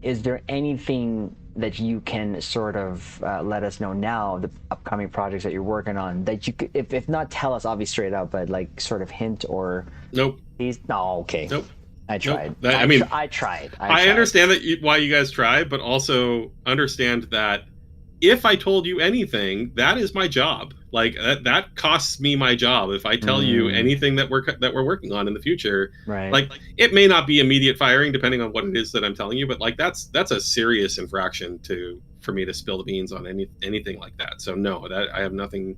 is there anything that you can sort of let us know now, the upcoming projects that you're working on, that you could, if not tell us, I'll be straight up, but like sort of hint or... Nope. No, okay. Nope. I tried. Nope. I tried. I understand why you guys try, but also understand that if I told you anything, that is my job. Like that costs me my job. If I tell you anything that we're working on in the future, right? Like it may not be immediate firing, depending on what it is that I'm telling you, but like that's a serious infraction for me to spill the beans on anything like that. So no, that I have nothing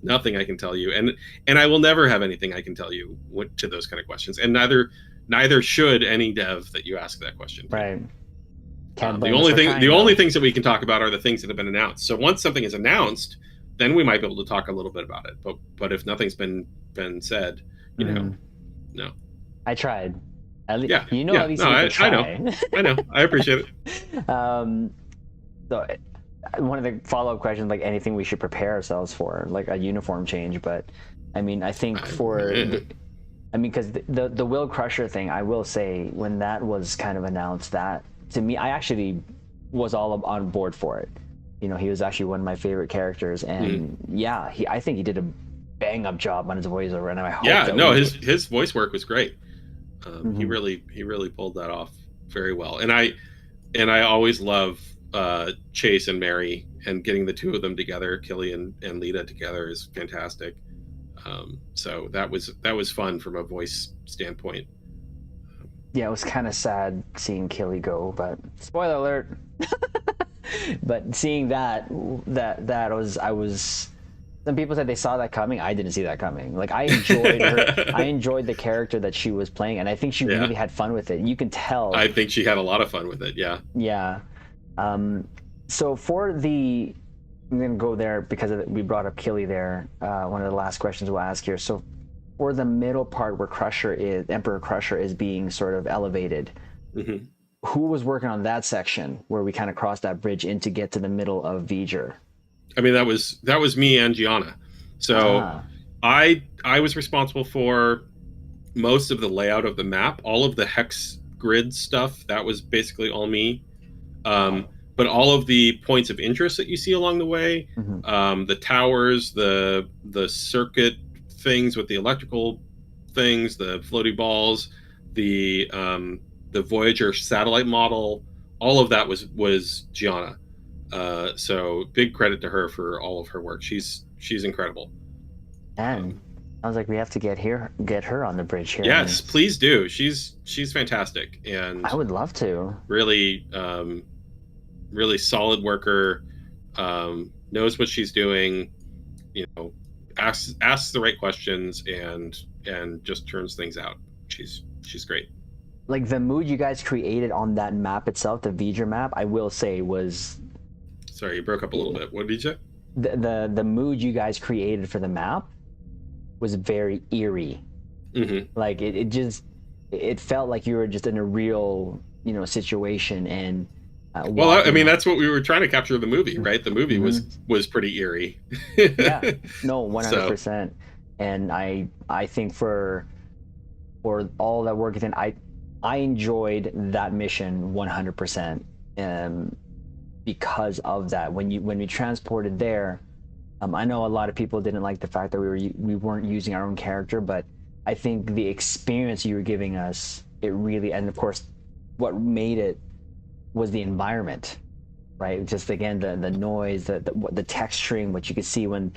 I can tell you, and I will never have anything I can tell you to those kind of questions, and neither should any dev that you ask that question. Right. The only things that we can talk about are the things that have been announced. So once something is announced, then we might be able to talk a little bit about it. But if nothing's been said, no. I tried. At least you can try. I know. I appreciate it. So one of the follow-up questions, like anything we should prepare ourselves for, like a uniform change. But I mean, I think because the Will Crusher thing, I will say, when that was kind of announced, that to me, I actually was all on board for it. You know, he was actually one of my favorite characters, and yeah, I think he did a bang up job on his voiceover, and I hope his voice work was great. He really pulled that off very well, and I always love Chase and Mary, and getting the two of them together, Killy and Lita together, is fantastic. So that was fun from a voice standpoint. Yeah, it was kind of sad seeing Killy go, but spoiler alert. But seeing that I was. Some people said they saw that coming. I didn't see that coming. Like, I enjoyed her. I enjoyed the character that she was playing, and I think she really had fun with it. You can tell. I think she had a lot of fun with it. Yeah. Yeah. So I'm going to go there because we brought up Killy there. One of the last questions we'll ask here. So for the middle part where Emperor Crusher is being sort of elevated, who was working on that section where we kind of crossed that bridge in to get to the middle of V'ger? I mean, that was me and Gianna. So I was responsible for most of the layout of the map, all of the hex grid stuff. That was basically all me. But all of the points of interest that you see along the way, the towers, the circuit things with the electrical things, the floaty balls, the Voyager satellite model, all of that was Gianna. So big credit to her for all of her work. She's incredible. And I was like, we have to get her on the bridge here. Yes, please do. She's fantastic, and I would love to. Really, really solid worker. Knows what she's doing. You know, asks the right questions and just turns things out. She's great. Like, the mood you guys created on that map itself, the V'ger map, I will say was. Sorry, you broke up a little bit. What did you say? The mood you guys created for the map was very eerie. Like, it felt like you were just in a real, situation. And well, I mean, that's what we were trying to capture in the movie, right? The movie was pretty eerie. Yeah, no, 100%. So. And I think for all that work, then I enjoyed that mission 100%. Because of that, when we transported there, I know a lot of people didn't like the fact that we weren't using our own character, but I think the experience you were giving us, it really, and of course, what made it was the environment, right? Just again, the noise, the texturing, what you could see when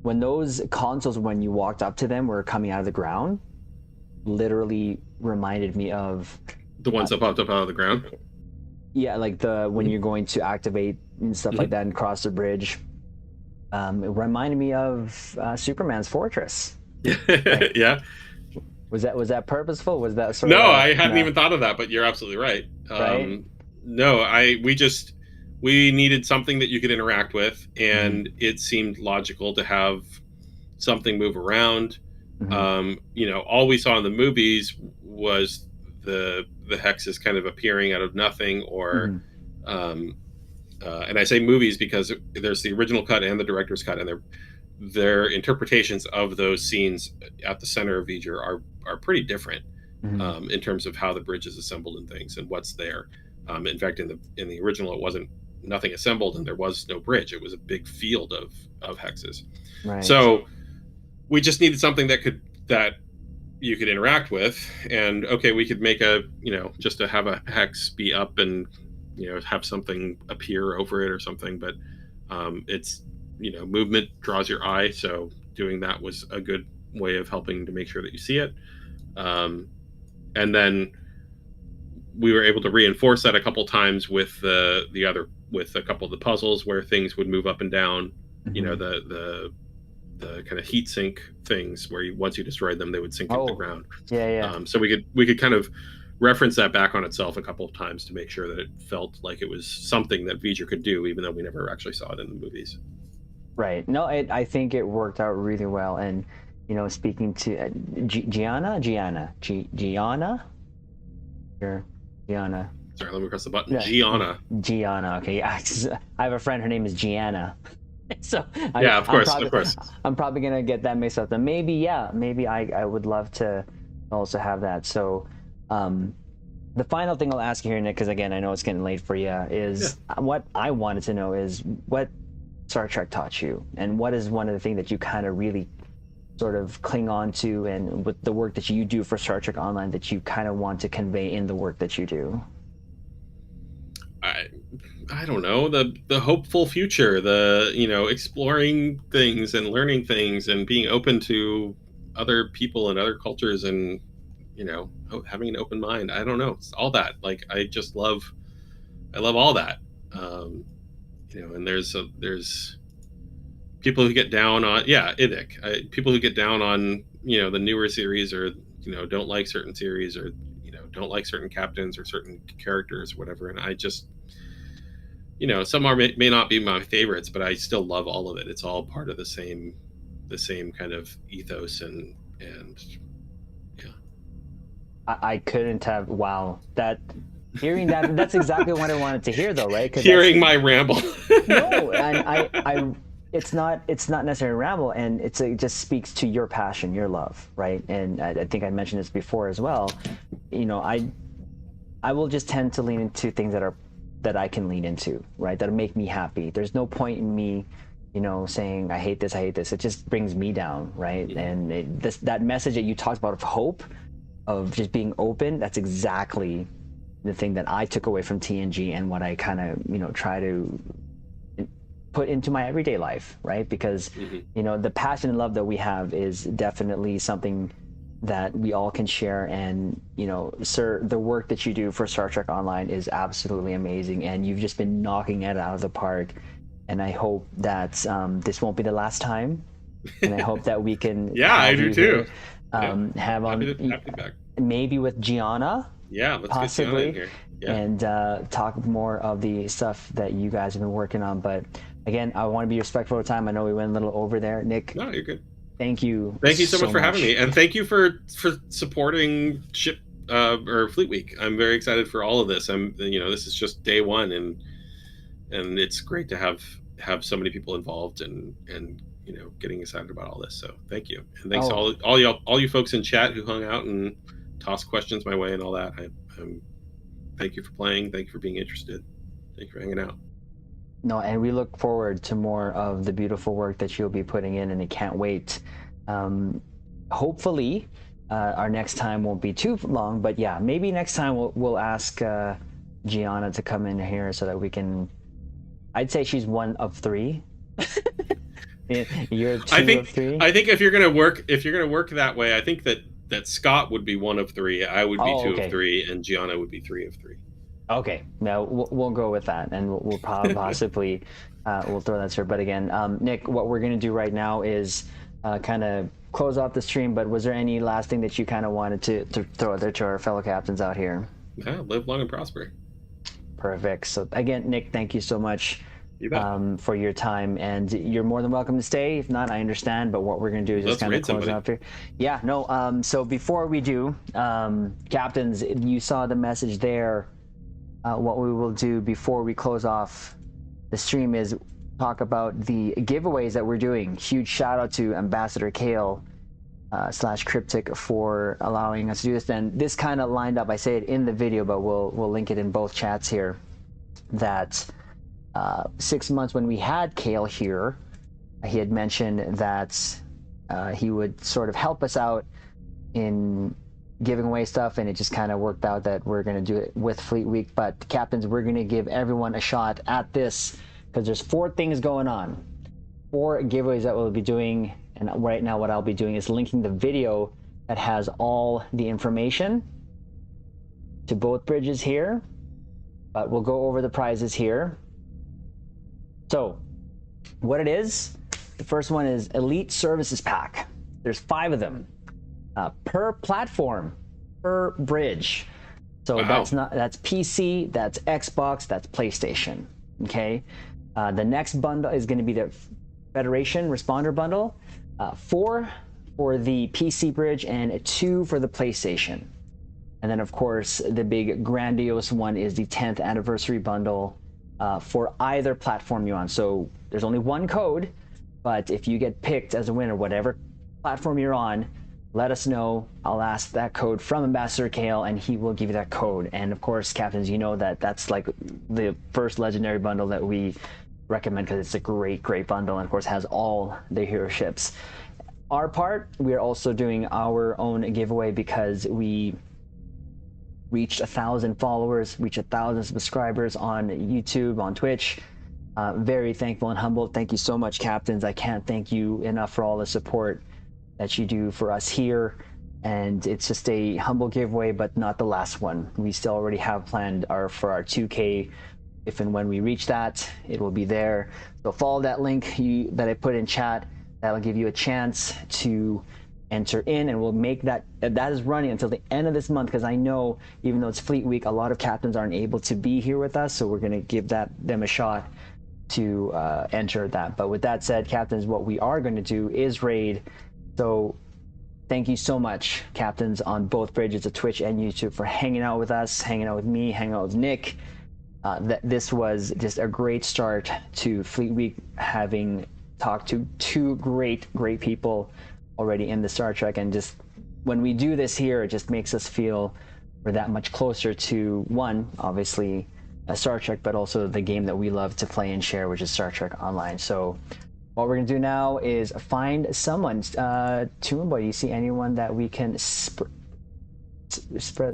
those consoles, when you walked up to them, were coming out of the ground, literally reminded me of the ones that popped up out of the ground. Yeah, like when you're going to activate and stuff like that and cross the bridge. It reminded me of Superman's fortress. Right? Yeah. Was that purposeful? Was that sort of? No, I hadn't even thought of that, but you're absolutely right. Right? No, we needed something that you could interact with, and it seemed logical to have something move around. All we saw in the movies was the hexes kind of appearing out of nothing, or and I say movies because there's the original cut and the director's cut, and their interpretations of those scenes at the center of V'ger are pretty different in terms of how the bridge is assembled and things and what's there. In fact, in the original, it wasn't nothing assembled and there was no bridge. It was a big field of hexes. Right. So we just needed something that you could interact with, and we could make just to have a hex be up and have something appear over it or something, but it's movement draws your eye, so doing that was a good way of helping to make sure that you see it. And then we were able to reinforce that a couple times with with a couple of the puzzles where things would move up and down. The kind of heat sink things where once you destroyed them, they would sink into the ground. Yeah. So we could kind of reference that back on itself a couple of times to make sure that it felt like it was something that V'ger could do, even though we never actually saw it in the movies. Right. No, I think it worked out really well. And speaking to Gianna. Sorry, let me press the button. Yeah. Gianna. Gianna. Okay, I have a friend. Her name is Gianna. So Yeah, of course, of course. I'm probably gonna get that mixed up. Then maybe I would love to also have that. So, the final thing I'll ask you here, Nick, because again I know it's getting late for you, is what I wanted to know is what Star Trek taught you, and what is one of the things that you kind of really sort of cling on to, and with the work that you do for Star Trek Online, that you kind of want to convey in the work that you do. I don't know, the hopeful future, the exploring things and learning things and being open to other people and other cultures, and having an open mind. I don't know, it's all that. Like, I love all that. And there's people who get down on people who get down on the newer series, or don't like certain series, or don't like certain captains or certain characters or whatever, and I just some may not be my favorites, but I still love all of it. It's all part of the same kind of ethos, and yeah. I couldn't have. Wow, hearing that's exactly what I wanted to hear, though, right? Hearing my ramble. No, and it's not necessarily a ramble, and it just speaks to your passion, your love, right? And I think I mentioned this before as well. I will just tend to lean into things that I can lean into, right? That'll make me happy. There's no point in me, saying I hate this. It just brings me down, right? Yeah. And that message that you talked about of hope, of just being open, that's exactly the thing that I took away from TNG, and what I kind of, try to put into my everyday life, right? Because, the passion and love that we have is definitely something that we all can share. And sir, the work that you do for Star Trek Online is absolutely amazing, and you've just been knocking it out of the park. And I hope that this won't be the last time, and I hope that we can I do too here, have on happy back. Maybe with Gianna, let's possibly, get Gianna in here. And talk more of the stuff that you guys have been working on. But again, I want to be respectful of time. I know we went a little over there. Nick, no, you're good. Thank you so much for having me, and thank you for supporting Ship or Fleet Week. I'm very excited for all of this. This is just day one, and it's great to have so many people involved, and getting excited about all this. So thank you, and thanks to all you folks in chat who hung out and tossed questions my way and all that. Thank you for playing. Thank you for being interested. Thank you for hanging out. No, and we look forward to more of the beautiful work that you'll be putting in, and I can't wait. Hopefully, our next time won't be too long, but yeah, maybe next time we'll ask Gianna to come in here so that we can. I'd say she's one of three. You're two of three. I think if you're gonna work that way, I think that Scott would be one of three. I would be two of three, and Gianna would be three of three. Okay, now we'll go with that, and we'll probably possibly we'll throw that here. But again, Nick, what we're gonna do right now is kind of close off the stream. But was there any last thing that you kind of wanted to throw out there to our fellow captains out here? Yeah, live long and prosper. Perfect. So again, Nick, thank you so much for your time, and you're more than welcome to stay. If not, I understand. But what we're gonna do is just kind of close up here. Yeah, no. So before we do, captains, you saw the message there. What we will do before we close off the stream is talk about the giveaways that we're doing. Huge shout out to Ambassador Kale / Cryptic for allowing us to do this. And this kind of lined up. I say it in the video, but we'll link it in both chats here. That 6 months when we had Kale here, he had mentioned that he would sort of help us out in giving away stuff, and it just kind of worked out that we're going to do it with Fleet Week. But captains, we're going to give everyone a shot at this, because there's 4 things going on, 4 giveaways that we'll be doing. And right now what I'll be doing is linking the video that has all the information to both bridges here, but we'll go over the prizes here. So what it is, the first one is Elite Services Pack. There's 5 of them. Per platform, per bridge. So that's PC, that's Xbox, that's PlayStation. Okay. The next bundle is going to be the Federation Responder Bundle. 4 for the PC bridge and 2 for the PlayStation. And then, of course, the big grandiose one is the 10th anniversary bundle for either platform you're on. So there's only one code, but if you get picked as a winner, whatever platform you're on, let us know. I'll ask that code from Ambassador Kale, and he will give you that code. And of course, captains, you know that that's like the first legendary bundle that we recommend because it's a great bundle, and of course has all the hero ships. Our part, we are also doing our own giveaway because we reached 1,000 followers, reached 1,000 subscribers on YouTube, on Twitch. Very thankful and humbled. Thank you so much, captains. I can't thank you enough for all the support that you do for us here. And it's just a humble giveaway, but not the last one. We still already have planned for our 2K. If and when we reach that, it will be there. So follow that link that I put in chat. That'll give you a chance to enter in, and we'll make that is running until the end of this month, because I know even though it's Fleet Week, a lot of captains aren't able to be here with us, so we're going to give them a shot to enter that. But with that said, captains, what we are going to do is raid. So thank you so much, captains on both bridges of Twitch and YouTube, for hanging out with us, hanging out with me, hanging out with Nick. This was just a great start to Fleet Week, having talked to two great people already in the Star Trek, and just when we do this here, it just makes us feel we're that much closer to, one, obviously Star Trek, but also the game that we love to play and share, which is Star Trek Online. So what we're gonna do now is find someone. Tumerboy, do you see anyone that we can spread?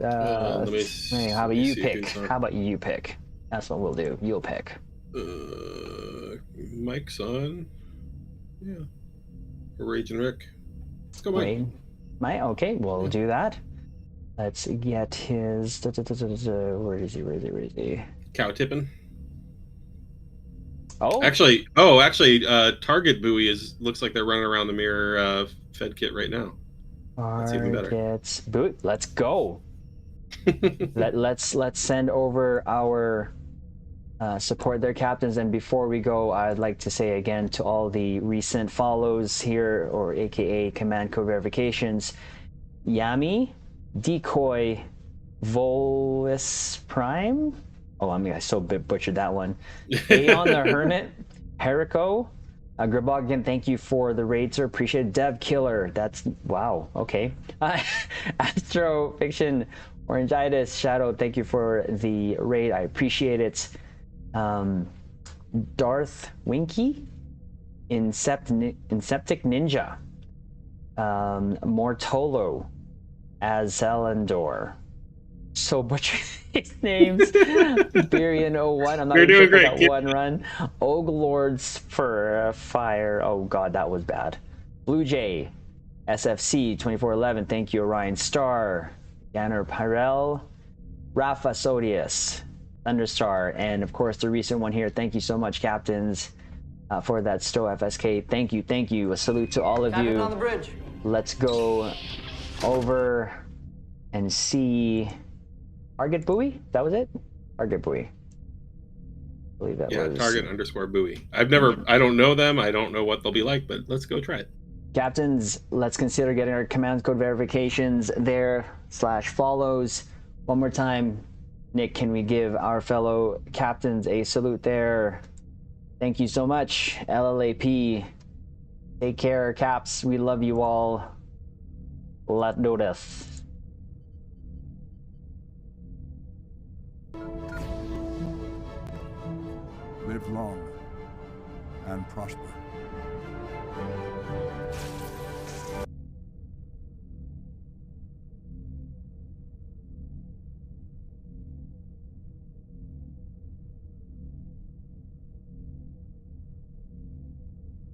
How about you pick? How about you pick? That's what we'll do. You'll pick. Mike's on. Yeah. Rage and Rick. Let's go, Mike. Mike? Okay, we'll do that. Let's get his... Where is he? Cow tipping. Oh. Actually, target buoy looks like they're running around the mirror fed kit right now. That's even better. Buoy. Let's go. Let's send over our support their captains. And before we go, I'd like to say again to all the recent follows here, or aka command code verifications: Yami, Decoy, Volus Prime. Oh, I so butchered that one. Aeon the Hermit, Herrico, Grabogin, thank you for the raid, sir. Appreciate it. Dev Killer, that's wow. Okay. Astro Fiction, Orangitis, Shadow, thank you for the raid. I appreciate it. Darth Winky, Inceptic Ninja, Mortolo, Azelendor. So butchered these names. Birian01, I'm not even sure about that one run. Oglords for Fire. Oh god, that was bad. Blue Jay, SFC 2411, thank you. Orion Star, Ganner Pyrel, Rafa Sodius, Thunderstar, and of course the recent one here. Thank you so much, captains, for that Stow FSK. Thank you. A salute to all of Captain you. on the bridge. Let's go over and see Target Buoy. That was it. Target Buoy. I believe that was. Target _buoy. I don't know them. I don't know what they'll be like, but let's go try it. Captains, let's consider getting our command code verifications there /follows. One more time, Nick, can we give our fellow captains a salute there? Thank you so much. LLAP. Take care, Caps. We love you all. Let's do this. Live long and prosper.